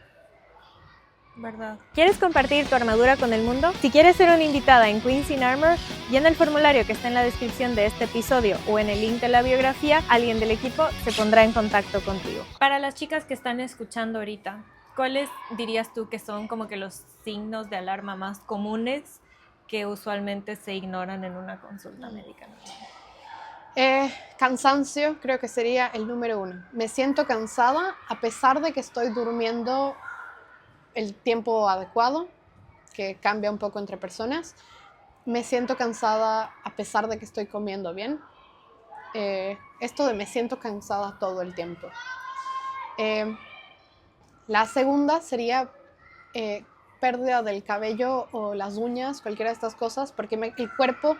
¿Verdad? ¿Quieres compartir tu armadura con el mundo? Si quieres ser una invitada en Queens in Armor, llena el formulario que está en la descripción de este episodio o en el link de la biografía. Alguien del equipo se pondrá en contacto contigo. Para las chicas que están escuchando ahorita, ¿cuáles dirías tú que son como que los signos de alarma más comunes que usualmente se ignoran en una consulta médica? Cansancio creo que sería el número 1. Me siento cansada a pesar de que estoy durmiendo el tiempo adecuado, que cambia un poco entre personas. Me siento cansada a pesar de que estoy comiendo bien. Esto de me siento cansada todo el tiempo. La segunda sería pérdida del cabello o las uñas, cualquiera de estas cosas, porque el cuerpo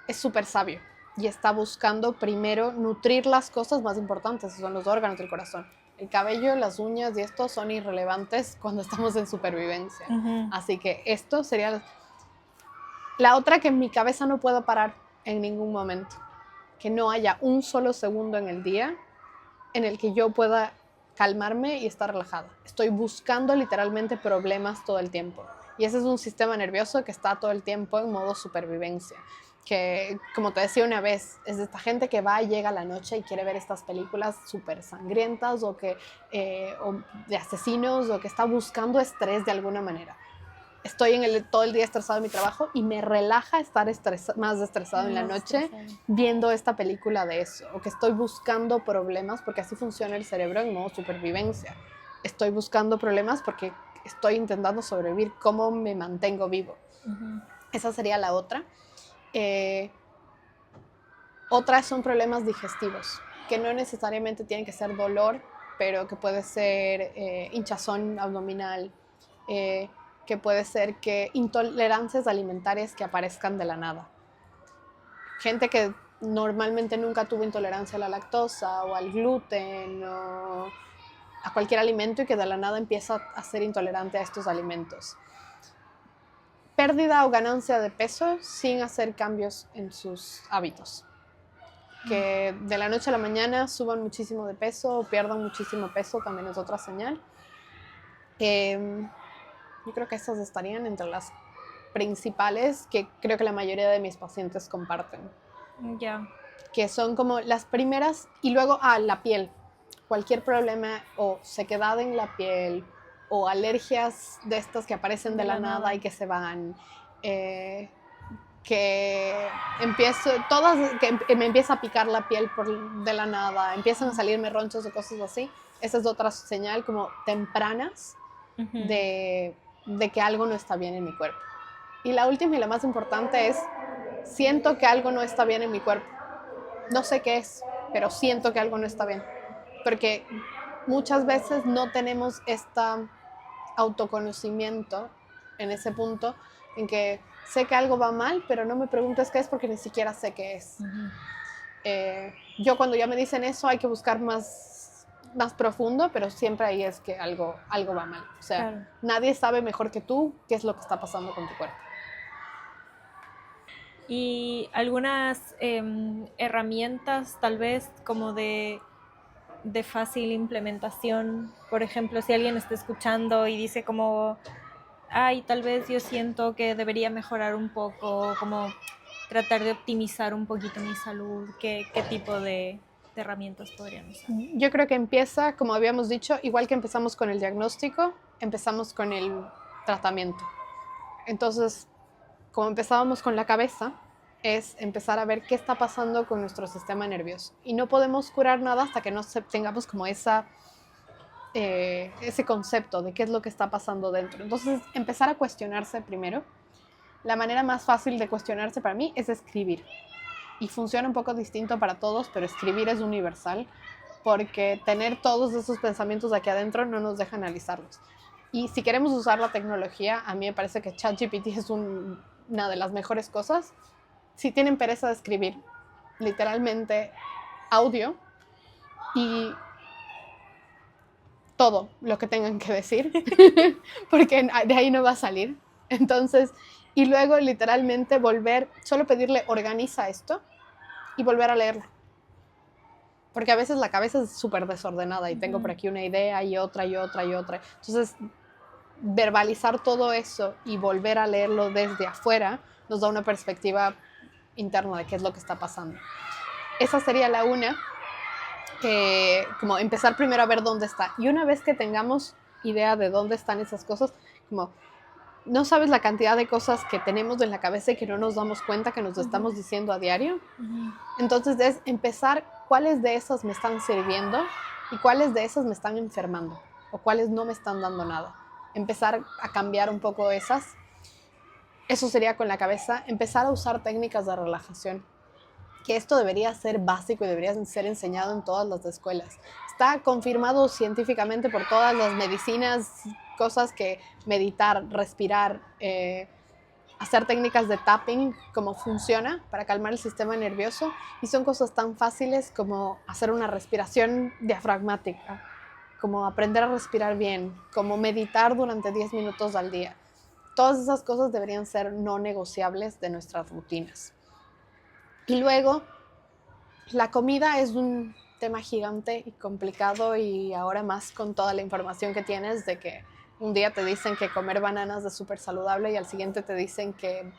es súper sabio y está buscando primero nutrir las cosas más importantes, que son los órganos del corazón. El cabello, las uñas y esto son irrelevantes cuando estamos en supervivencia. Así que esto sería la otra, que en mi cabeza no puedo parar en ningún momento. Que no haya un solo segundo en el día en el que yo pueda calmarme y estar relajada. Estoy buscando literalmente problemas todo el tiempo. Y ese es un sistema nervioso que está todo el tiempo en modo supervivencia. Que, como te decía una vez, es de esta gente que va y llega a la noche y quiere ver estas películas súper sangrientas o de asesinos, o que está buscando estrés de alguna manera. Estoy todo el día estresado en mi trabajo y me relaja estar más estresado en la noche viendo esta película de eso, o que estoy buscando problemas, porque así funciona el cerebro en modo supervivencia. Estoy buscando problemas porque estoy intentando sobrevivir. ¿Cómo me mantengo vivo? Esa sería la otra. Otras son problemas digestivos, que no necesariamente tienen que ser dolor, pero que puede ser hinchazón abdominal, que puede ser que intolerancias alimentarias que aparezcan de la nada. Gente que normalmente nunca tuvo intolerancia a la lactosa o al gluten o a cualquier alimento y que de la nada empieza a ser intolerante a estos alimentos. Pérdida o ganancia de peso sin hacer cambios en sus hábitos. Que de la noche a la mañana suban muchísimo de peso o pierdan muchísimo peso, también es otra señal. Yo creo que esas estarían entre las principales que creo que la mayoría de mis pacientes comparten. Ya. Que son como las primeras, y luego la piel. Cualquier problema o sequedad en la piel o alergias de estas que aparecen de la nada y que se van. Que me empieza a picar la piel de la nada, empiezan a salirme ronchos o cosas así. Esa es otra señal como tempranas de de que algo no está bien en mi cuerpo. Y la última y la más importante es, siento que algo no está bien en mi cuerpo. No sé qué es, pero siento que algo no está bien. Porque muchas veces no tenemos este autoconocimiento en ese punto en que sé que algo va mal, pero no me preguntes qué es porque ni siquiera sé qué es. Yo cuando ya me dicen eso hay que buscar más profundo, pero siempre ahí es que algo va mal. O sea, Claro. nadie sabe mejor que tú qué es lo que está pasando con tu cuerpo. Y algunas herramientas tal vez como de fácil implementación. Por ejemplo, si alguien está escuchando y dice como, ay, tal vez yo siento que debería mejorar un poco, como tratar de optimizar un poquito mi salud, ¿qué tipo de herramientas podrían usar? Yo creo que empieza, como habíamos dicho, igual que empezamos con el diagnóstico, empezamos con el tratamiento. Entonces, como empezábamos con la cabeza, es empezar a ver qué está pasando con nuestro sistema nervioso. Y no podemos curar nada hasta que no tengamos como ese concepto de qué es lo que está pasando dentro. Entonces, empezar a cuestionarse primero. La manera más fácil de cuestionarse para mí es escribir. Y funciona un poco distinto para todos, pero escribir es universal porque tener todos esos pensamientos aquí adentro no nos deja analizarlos. Y si queremos usar la tecnología, a mí me parece que ChatGPT es una de las mejores cosas. Si tienen pereza de escribir, literalmente audio y todo lo que tengan que decir, porque de ahí no va a salir. Entonces, y luego literalmente solo pedirle organiza esto y volver a leerlo. Porque a veces la cabeza es súper desordenada y tengo por aquí una idea y otra y otra y otra. Entonces, verbalizar todo eso y volver a leerlo desde afuera nos da una perspectiva interna de qué es lo que está pasando. Esa sería la una, como empezar primero a ver dónde está. Y una vez que tengamos idea de dónde están esas cosas, como no sabes la cantidad de cosas que tenemos en la cabeza y que no nos damos cuenta que nos estamos diciendo a diario. Entonces es empezar cuáles de esas me están sirviendo y cuáles de esas me están enfermando o cuáles no me están dando nada. Empezar a cambiar un poco esas. Eso sería con la cabeza. Empezar a usar técnicas de relajación. Que esto debería ser básico y debería ser enseñado en todas las escuelas. Está confirmado científicamente por todas las medicinas, cosas que meditar, respirar, hacer técnicas de tapping, cómo funciona para calmar el sistema nervioso. Y son cosas tan fáciles como hacer una respiración diafragmática, como aprender a respirar bien, como meditar durante 10 minutos al día. Todas esas cosas deberían ser no negociables de nuestras rutinas. Y luego, la comida es un tema gigante y complicado y ahora más con toda la información que tienes de que un día te dicen que comer bananas es súper saludable y al siguiente te dicen que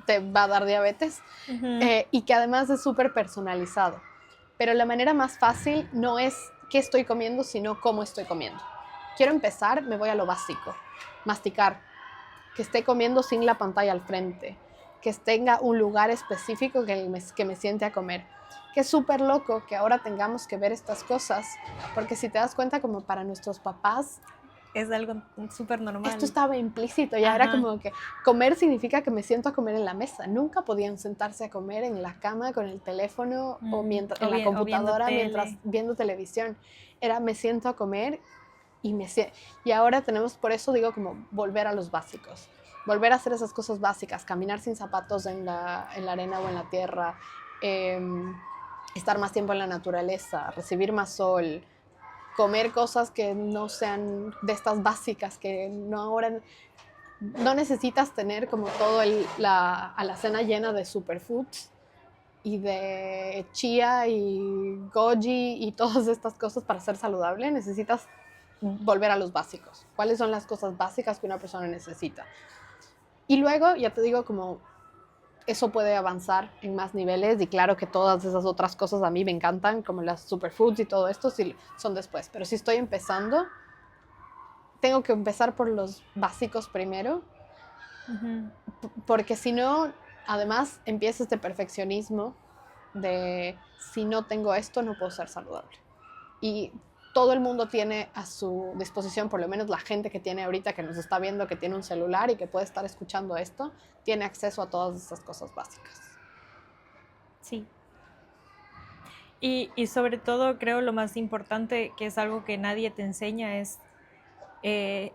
te va a dar diabetes y que además es súper personalizado. Pero la manera más fácil no es qué estoy comiendo, sino cómo estoy comiendo. Quiero empezar, me voy a lo básico. Masticar, que esté comiendo sin la pantalla al frente, que tenga un lugar específico que me siente a comer. Que es súper loco que ahora tengamos que ver estas cosas, porque si te das cuenta, como para nuestros papás, es algo súper normal. Esto estaba implícito, ya era como que comer significa que me siento a comer en la mesa. Nunca podían sentarse a comer en la cama con el teléfono o mientras, en la computadora mientras viendo televisión. Era me siento a comer y ahora tenemos, por eso digo, como volver a los básicos. Volver a hacer esas cosas básicas, caminar sin zapatos en la arena o en la tierra, estar más tiempo en la naturaleza, recibir más sol, comer cosas que no sean de estas básicas, que no necesitas tener como todo la alacena llena de superfoods y de chía y goji y todas estas cosas para ser saludable. Necesitas volver a los básicos. ¿Cuáles son las cosas básicas que una persona necesita? Y luego, ya te digo, como eso puede avanzar en más niveles y claro que todas esas otras cosas a mí me encantan, como las superfoods y todo esto, sí, son después. Pero si estoy empezando, tengo que empezar por los básicos primero, porque si no, además empieza este perfeccionismo de si no tengo esto, no puedo ser saludable. Y todo el mundo tiene a su disposición, por lo menos la gente que tiene ahorita, que nos está viendo, que tiene un celular y que puede estar escuchando esto, tiene acceso a todas estas cosas básicas. Sí. Y sobre todo creo lo más importante, que es algo que nadie te enseña, eh,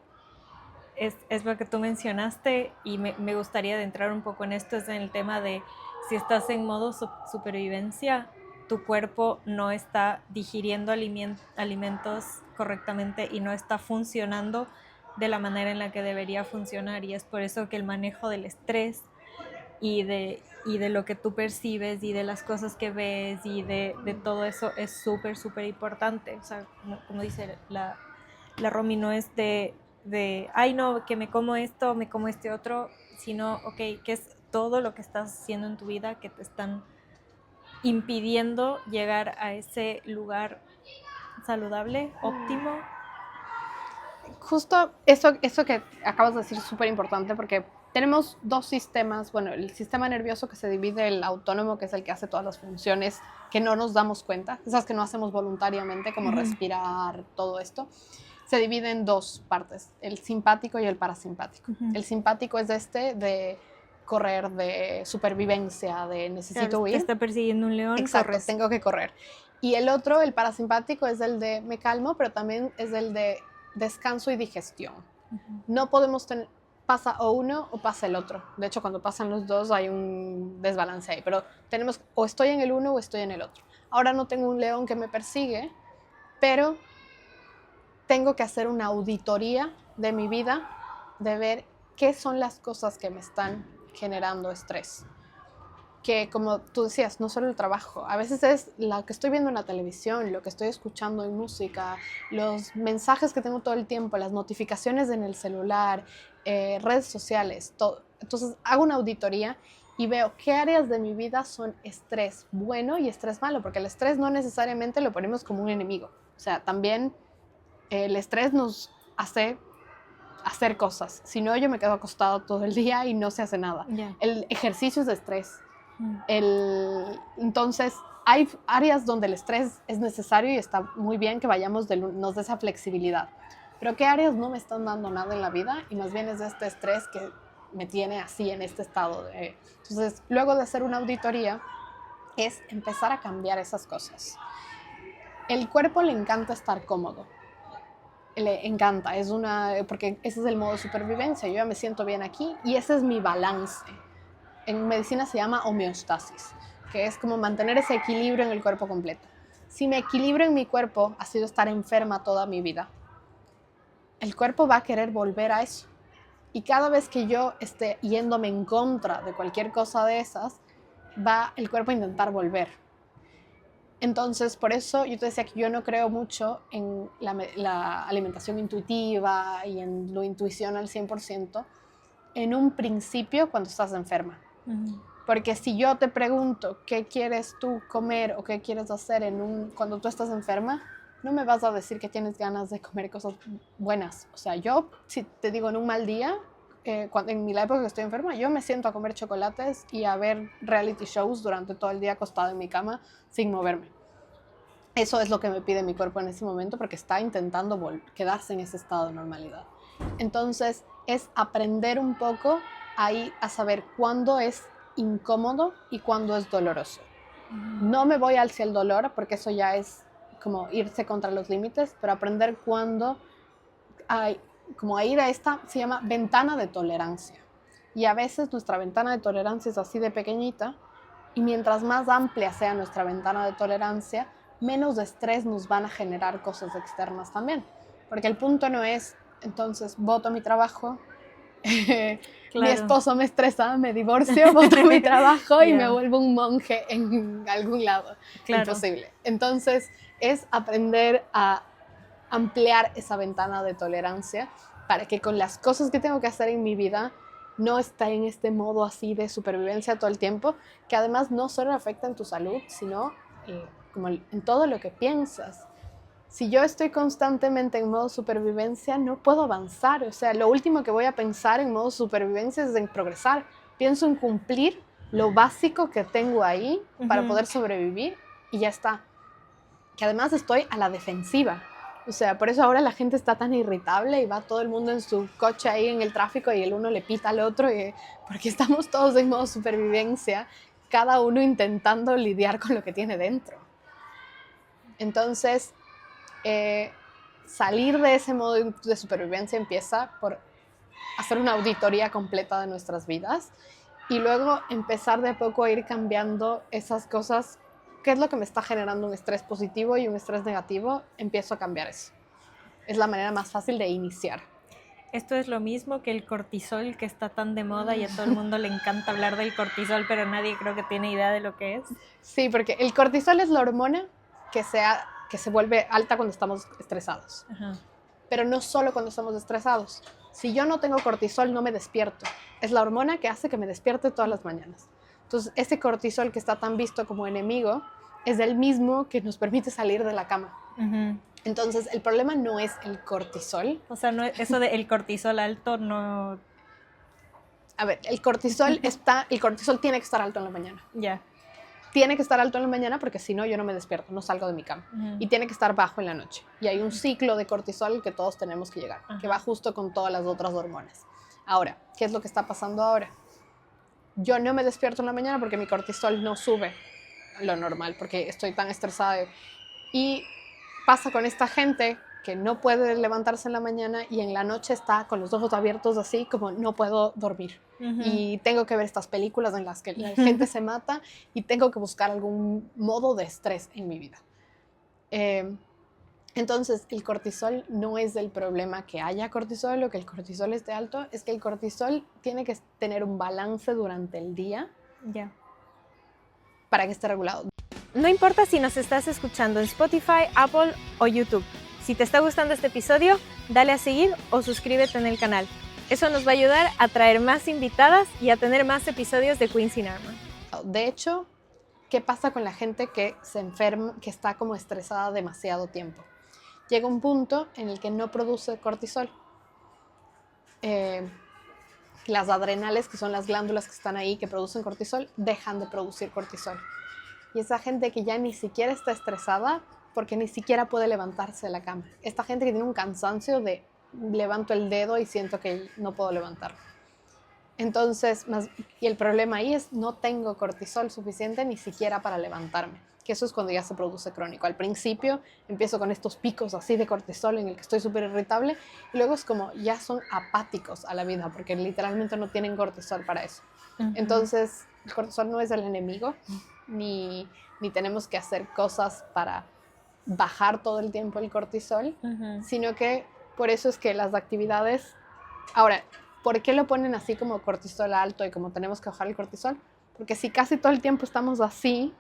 es lo que tú mencionaste, y me gustaría adentrar un poco en esto, es en el tema de si estás en modo supervivencia, tu cuerpo no está digiriendo alimentos correctamente y no está funcionando de la manera en la que debería funcionar, y es por eso que el manejo del estrés y de lo que tú percibes y de las cosas que ves y de todo eso es súper, súper importante. O sea, como dice la Romy, no es ay no, que me como esto, me como este otro, sino, ok, que es todo lo que estás haciendo en tu vida que te están impidiendo llegar a ese lugar saludable, óptimo. Justo eso que acabas de decir es súper importante, porque tenemos dos sistemas. Bueno, el sistema nervioso que se divide, el autónomo, que es el que hace todas las funciones que no nos damos cuenta, esas que no hacemos voluntariamente, como respirar, todo esto, se divide en dos partes, el simpático y el parasimpático. El simpático es de correr, de supervivencia, de necesito huir. Te está persiguiendo un león. Exacto, corres. tengo que correr. Y el otro, el parasimpático, es el de me calmo, pero también es el de descanso y digestión. No podemos tener, pasa o uno o pasa el otro. De hecho, cuando pasan los dos hay un desbalance ahí, pero tenemos, o estoy en el uno o estoy en el otro. Ahora no tengo un león que me persigue, pero tengo que hacer una auditoría de mi vida, de ver qué son las cosas que me están generando estrés. Que, como tú decías, no solo el trabajo, a veces es lo que estoy viendo en la televisión, lo que estoy escuchando en música, los mensajes que tengo todo el tiempo, las notificaciones en el celular, redes sociales, todo. Entonces hago una auditoría y veo qué áreas de mi vida son estrés bueno y estrés malo, porque el estrés no necesariamente lo ponemos como un enemigo. O sea, también el estrés nos hace hacer cosas. Si no, yo me quedo acostado todo el día y no se hace nada. Yeah. El ejercicio es de estrés. Entonces, hay áreas donde el estrés es necesario y está muy bien que nos dé esa flexibilidad. Pero ¿qué áreas no me están dando nada en la vida? Y más bien es este estrés que me tiene así en este estado. Entonces, luego de hacer una auditoría, es empezar a cambiar esas cosas. El cuerpo le encanta estar cómodo. Le encanta, porque ese es el modo de supervivencia. Yo ya me siento bien aquí y ese es mi balance. En medicina se llama homeostasis, que es como mantener ese equilibrio en el cuerpo completo. Si mi equilibrio en mi cuerpo ha sido estar enferma toda mi vida, el cuerpo va a querer volver a eso. Y cada vez que yo esté yéndome en contra de cualquier cosa de esas, va el cuerpo a intentar volver. Entonces, por eso yo te decía que yo no creo mucho en la alimentación intuitiva y en la intuición al 100% en un principio cuando estás enferma. Porque si yo te pregunto qué quieres tú comer o qué quieres hacer cuando tú estás enferma, no me vas a decir que tienes ganas de comer cosas buenas. O sea, yo, si te digo en un mal día, en mi época que estoy enferma, yo me siento a comer chocolates y a ver reality shows durante todo el día acostada en mi cama sin moverme. Eso es lo que me pide mi cuerpo en ese momento, porque está intentando quedarse en ese estado de normalidad. Entonces, es aprender un poco ahí a saber cuándo es incómodo y cuándo es doloroso. No me voy hacia el dolor, porque eso ya es como irse contra los límites, pero aprender cuándo como a ir a esta, se llama ventana de tolerancia. Y a veces nuestra ventana de tolerancia es así de pequeñita, y mientras más amplia sea nuestra ventana de tolerancia, menos estrés nos van a generar cosas externas también. Porque el punto no es, entonces, boto mi trabajo, mi esposo me estresa, me divorcio, boto mi trabajo y me vuelvo un monje en algún lado. Imposible. Entonces, es aprender a ampliar esa ventana de tolerancia para que con las cosas que tengo que hacer en mi vida no esté en este modo así de supervivencia todo el tiempo, que además no solo afecta en tu salud, sino como en todo lo que piensas. Si yo estoy constantemente en modo supervivencia, no puedo avanzar. O sea, lo último que voy a pensar en modo supervivencia es en progresar. Pienso en cumplir lo básico que tengo ahí para poder sobrevivir y ya está. Que además estoy a la defensiva. O sea, por eso ahora la gente está tan irritable y va todo el mundo en su coche ahí en el tráfico y el uno le pita al otro, porque estamos todos en modo supervivencia, cada uno intentando lidiar con lo que tiene dentro. Entonces, salir de ese modo de supervivencia empieza por hacer una auditoría completa de nuestras vidas y luego empezar de a poco a ir cambiando esas cosas. ¿Qué es lo que me está generando un estrés positivo y un estrés negativo? Empiezo a cambiar eso. Es la manera más fácil de iniciar. Esto es lo mismo que el cortisol, que está tan de moda y a todo el mundo le encanta hablar del cortisol, pero nadie creo que tiene idea de lo que es. Sí, porque el cortisol es la hormona que se vuelve alta cuando estamos estresados. Ajá. Pero no solo cuando estamos estresados. Si yo no tengo cortisol, no me despierto. Es la hormona que hace que me despierte todas las mañanas. Entonces, ese cortisol que está tan visto como enemigo es el mismo que nos permite salir de la cama. Uh-huh. Entonces, el problema no es el cortisol. O sea, no, eso del cortisol alto no... A ver, el cortisol tiene que estar alto en la mañana. Ya. Tiene que estar alto en la mañana porque si no, yo no me despierto, no salgo de mi cama. Uh-huh. Y tiene que estar bajo en la noche. Y hay un ciclo de cortisol que todos tenemos que llegar, uh-huh, que va justo con todas las otras hormonas. Ahora, ¿qué es lo que está pasando ahora? Yo no me despierto en la mañana porque mi cortisol no sube lo normal, porque estoy tan estresada. Y pasa con esta gente que no puede levantarse en la mañana y en la noche está con los ojos abiertos así como no puedo dormir. Uh-huh. Y tengo que ver estas películas en las que la gente se mata y tengo que buscar algún modo de estrés en mi vida. Entonces, el cortisol no es el problema que haya cortisol o que el cortisol esté alto, es que el cortisol tiene que tener un balance durante el día para que esté regulado. No importa si nos estás escuchando en Spotify, Apple o YouTube. Si te está gustando este episodio, dale a seguir o suscríbete en el canal. Eso nos va a ayudar a traer más invitadas y a tener más episodios de Queens in Armor. De hecho, ¿qué pasa con la gente que se enferma, que está como estresada demasiado tiempo? Llega un punto en el que no produce cortisol. Las adrenales, que son las glándulas que están ahí, que producen cortisol, dejan de producir cortisol. Y esa gente que ya ni siquiera está estresada porque ni siquiera puede levantarse de la cama. Esta gente que tiene un cansancio de levanto el dedo y siento que no puedo levantarlo. Entonces, y el problema ahí es no tengo cortisol suficiente ni siquiera para levantarme, que eso es cuando ya se produce crónico. Al principio empiezo con estos picos así de cortisol en el que estoy súper irritable y luego es como ya son apáticos a la vida porque literalmente no tienen cortisol para eso. Uh-huh. Entonces, el cortisol no es el enemigo, ni tenemos que hacer cosas para bajar todo el tiempo el cortisol, uh-huh, sino que por eso es que las actividades... Ahora, ¿por qué lo ponen así como cortisol alto y como tenemos que bajar el cortisol? Porque si casi todo el tiempo estamos así,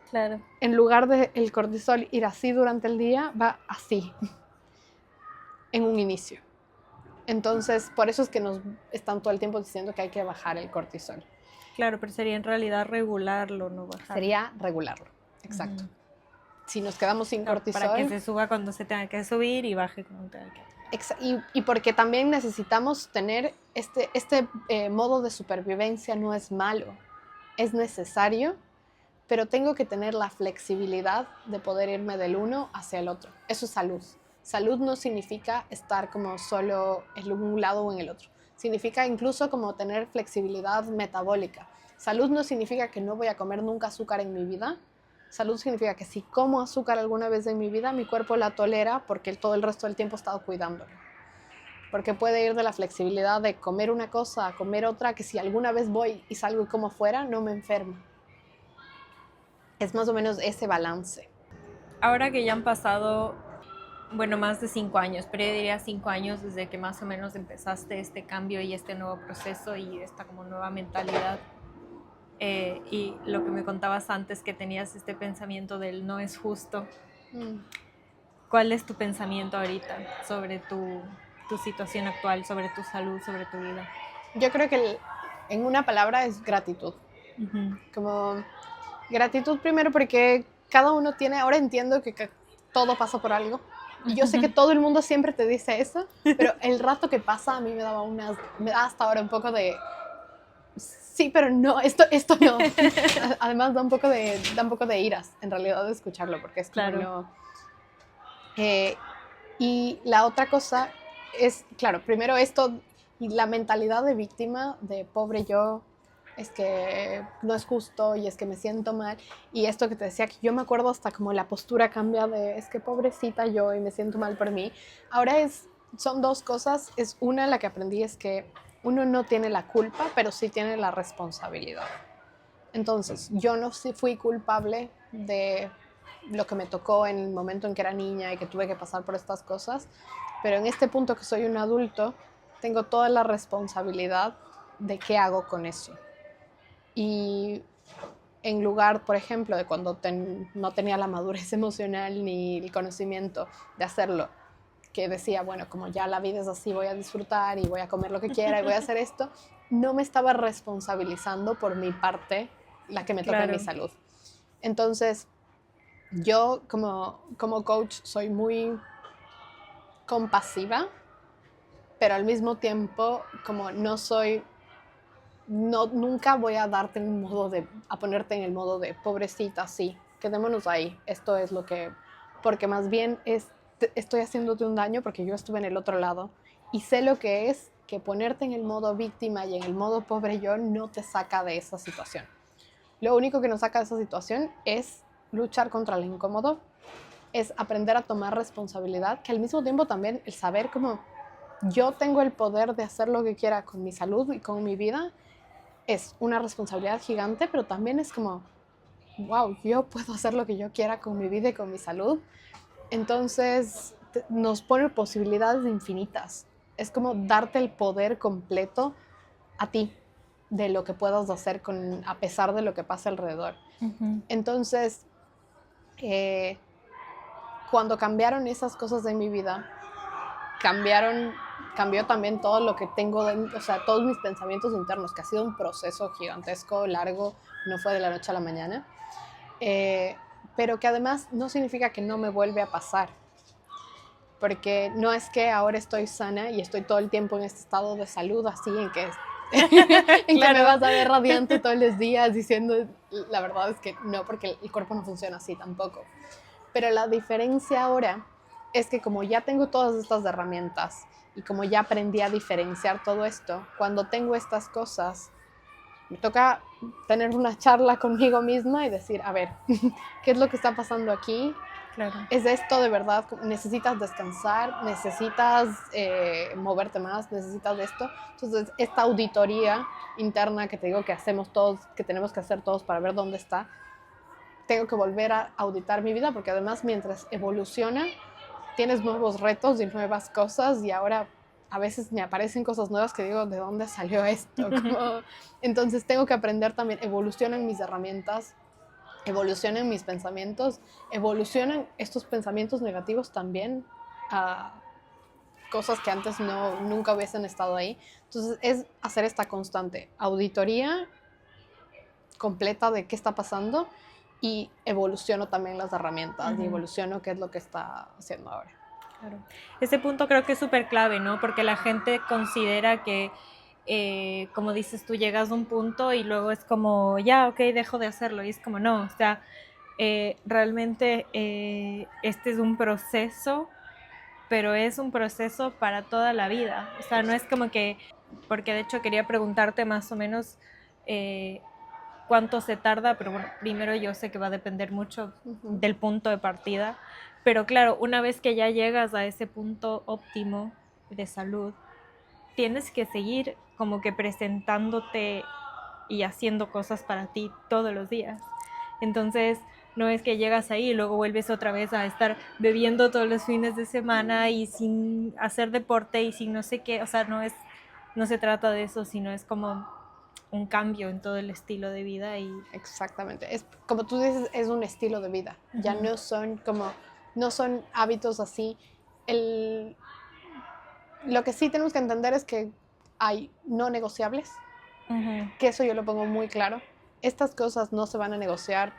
claro, en lugar de el cortisol ir así durante el día, va así, en un inicio. Entonces, por eso es que nos están todo el tiempo diciendo que hay que bajar el cortisol. Claro, pero sería en realidad regularlo, no bajarlo. Sería regularlo, exacto. Uh-huh. Si nos quedamos sin cortisol... Para que se suba cuando se tenga que subir y baje cuando tenga que... Y porque también necesitamos tener este modo de supervivencia. No es malo, es necesario, pero tengo que tener la flexibilidad de poder irme del uno hacia el otro. Eso es salud. Salud no significa estar como solo en un lado o en el otro. Significa incluso como tener flexibilidad metabólica. Salud no significa que no voy a comer nunca azúcar en mi vida. Salud significa que si como azúcar alguna vez en mi vida, mi cuerpo la tolera porque todo el resto del tiempo he estado cuidándolo. Porque puede ir de la flexibilidad de comer una cosa a comer otra, que si alguna vez voy y salgo y como fuera, no me enfermo. Es más o menos ese balance. Ahora que ya han pasado, más de 5 años, pero yo diría 5 años desde que más o menos empezaste este cambio y este nuevo proceso y esta como nueva mentalidad. Y lo que me contabas antes, que tenías este pensamiento del no es justo. ¿Cuál es tu pensamiento ahorita sobre tu situación actual, sobre tu salud, sobre tu vida? Yo creo que en una palabra es gratitud. Uh-huh. Como gratitud primero porque cada uno tiene, ahora entiendo que todo pasa por algo. Y yo sé que todo el mundo siempre te dice eso, pero el rato que pasa a mí me da hasta ahora un poco de... Sí, pero no, esto no. Además da un poco de iras, en realidad, de escucharlo, porque es claro, como no... Y la otra cosa es, claro, primero esto y la mentalidad de víctima, de pobre yo, es que no es justo y es que me siento mal. Y esto que te decía, que yo me acuerdo hasta como la postura cambia de es que pobrecita yo y me siento mal por mí. Ahora son dos cosas. Es una, la que aprendí es que uno no tiene la culpa, pero sí tiene la responsabilidad. Entonces, yo no fui culpable de lo que me tocó en el momento en que era niña y que tuve que pasar por estas cosas, pero en este punto que soy un adulto, tengo toda la responsabilidad de qué hago con eso. Y en lugar, por ejemplo, de cuando no tenía la madurez emocional ni el conocimiento de hacerlo, que decía, bueno, como ya la vida es así, voy a disfrutar y voy a comer lo que quiera y voy a hacer esto, no me estaba responsabilizando por mi parte, la que me toca en mi salud. Entonces, yo como coach soy muy compasiva, pero al mismo tiempo, como nunca voy a darte a ponerte en el modo de pobrecita, sí, quedémonos ahí, esto es lo que, porque más bien estoy haciéndote un daño porque yo estuve en el otro lado y sé lo que es que ponerte en el modo víctima y en el modo pobre yo no te saca de esa situación. Lo único que nos saca de esa situación es luchar contra el incómodo, es aprender a tomar responsabilidad, que al mismo tiempo también el saber cómo yo tengo el poder de hacer lo que quiera con mi salud y con mi vida, es una responsabilidad gigante, pero también es como, wow, yo puedo hacer lo que yo quiera con mi vida y con mi salud. Entonces nos pone posibilidades infinitas. Es como darte el poder completo a ti de lo que puedas hacer a pesar de lo que pasa alrededor. Uh-huh. Entonces, cuando cambiaron esas cosas de mi vida, cambió también todo lo que tengo, o sea, todos mis pensamientos internos, que ha sido un proceso gigantesco, largo, no fue de la noche a la mañana, pero que además no significa que no me vuelve a pasar, porque no es que ahora estoy sana y estoy todo el tiempo en este estado de salud así, en que que me vas a ver radiante todos los días diciendo, la verdad es que no, porque el cuerpo no funciona así tampoco. Pero la diferencia ahora es que como ya tengo todas estas herramientas y como ya aprendí a diferenciar todo esto, cuando tengo estas cosas, me toca tener una charla conmigo misma y decir, a ver, ¿qué es lo que está pasando aquí? Claro. ¿Es esto de verdad? ¿Necesitas descansar? ¿Necesitas moverte más? ¿Necesitas esto? Entonces, esta auditoría interna que te digo que hacemos todos, que tenemos que hacer todos para ver dónde está, tengo que volver a auditar mi vida, porque además mientras evoluciona, tienes nuevos retos y nuevas cosas, y ahora a veces me aparecen cosas nuevas que digo, ¿de dónde salió esto? Entonces tengo que aprender también, evolucionan mis herramientas, evolucionan mis pensamientos, evolucionan estos pensamientos negativos también a cosas que antes nunca hubiesen estado ahí. Entonces es hacer esta constante auditoría completa de qué está pasando, y evoluciono también las herramientas, y evoluciono qué es lo que está haciendo ahora. Claro. Ese punto creo que es súper clave, ¿no? Porque la gente considera que, como dices tú, llegas a un punto y luego es como, ya, ok, dejo de hacerlo. Y es como, no, o sea, realmente este es un proceso, pero es un proceso para toda la vida. O sea, no es como que, porque de hecho quería preguntarte más o menos cuánto se tarda, pero bueno, primero yo sé que va a depender mucho del punto de partida, pero claro, una vez que ya llegas a ese punto óptimo de salud, tienes que seguir como que presentándote y haciendo cosas para ti todos los días. Entonces, no es que llegas ahí y luego vuelves otra vez a estar bebiendo todos los fines de semana y sin hacer deporte y sin no sé qué, o sea, no se trata de eso, sino es como un cambio en todo el estilo de vida. Exactamente, es como tú dices, es un estilo de vida. Ya no son hábitos así. Lo que sí tenemos que entender es que hay no negociables, que eso yo lo pongo muy claro. Estas cosas no se van a negociar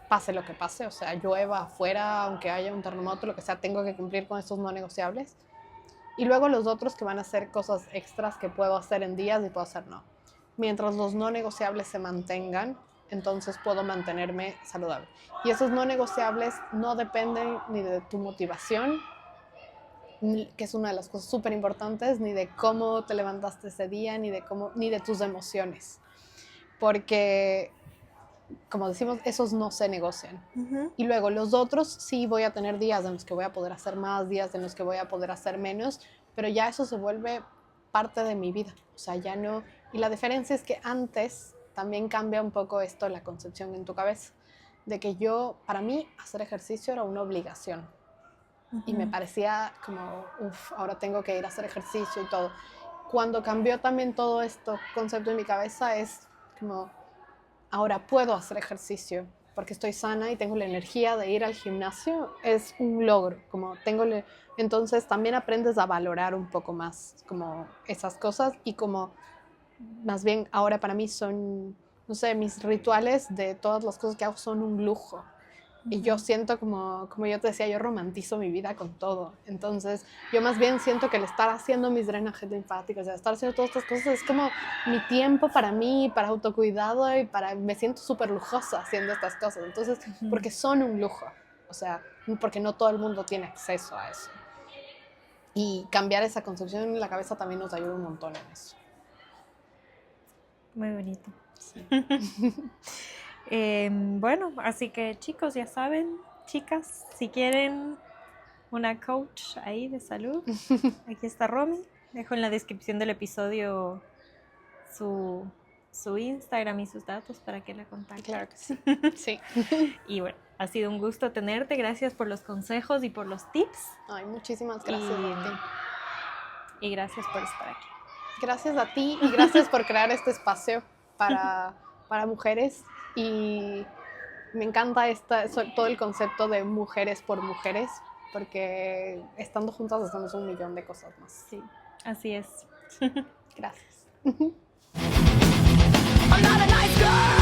pase lo que pase, o sea, llueva afuera, aunque haya un terremoto, lo que sea, tengo que cumplir con estos no negociables. Y luego los otros que van a ser cosas extras que puedo hacer en días y puedo hacer no. Mientras los no negociables se mantengan, entonces puedo mantenerme saludable. Y esos no negociables no dependen ni de tu motivación, que es una de las cosas súper importantes, ni de cómo te levantaste ese día, ni de tus emociones. Porque, como decimos, esos no se negocian. Ujú. Y luego los otros sí voy a tener días en los que voy a poder hacer más, días en los que voy a poder hacer menos, pero ya eso se vuelve parte de mi vida. O sea, ya no... Y la diferencia es que antes también cambia un poco esto, la concepción en tu cabeza, de que para mí, hacer ejercicio era una obligación. Y me parecía como, ahora tengo que ir a hacer ejercicio y todo. Cuando cambió también todo esto concepto en mi cabeza es como, ahora puedo hacer ejercicio porque estoy sana y tengo la energía de ir al gimnasio, es un logro. Entonces también aprendes a valorar un poco más como esas cosas y como más bien ahora para mí son, no sé, mis rituales de todas las cosas que hago son un lujo. Y yo siento como yo te decía, yo romantizo mi vida con todo. Entonces, yo más bien siento que el estar haciendo mis drenajes linfáticos, el estar haciendo todas estas cosas, es como mi tiempo para mí, para autocuidado y me siento súper lujosa haciendo estas cosas. Entonces, porque son un lujo. O sea, porque no todo el mundo tiene acceso a eso. Y cambiar esa concepción en la cabeza también nos ayuda un montón en eso. Muy bonito. Sí. Bueno, así que chicos, ya saben, chicas, si quieren una coach ahí de salud, aquí está Romy. Dejo en la descripción del episodio su Instagram y sus datos para que la contacten. Claro que sí. Sí. Y bueno, ha sido un gusto tenerte. Gracias por los consejos y por los tips. Ay, muchísimas gracias a ti. Y gracias por estar aquí. Gracias a ti y gracias por crear este espacio para mujeres. Y me encanta todo el concepto de mujeres por mujeres, porque estando juntas hacemos un millón de cosas más. Sí, así es. Gracias. I'm not a nice girl.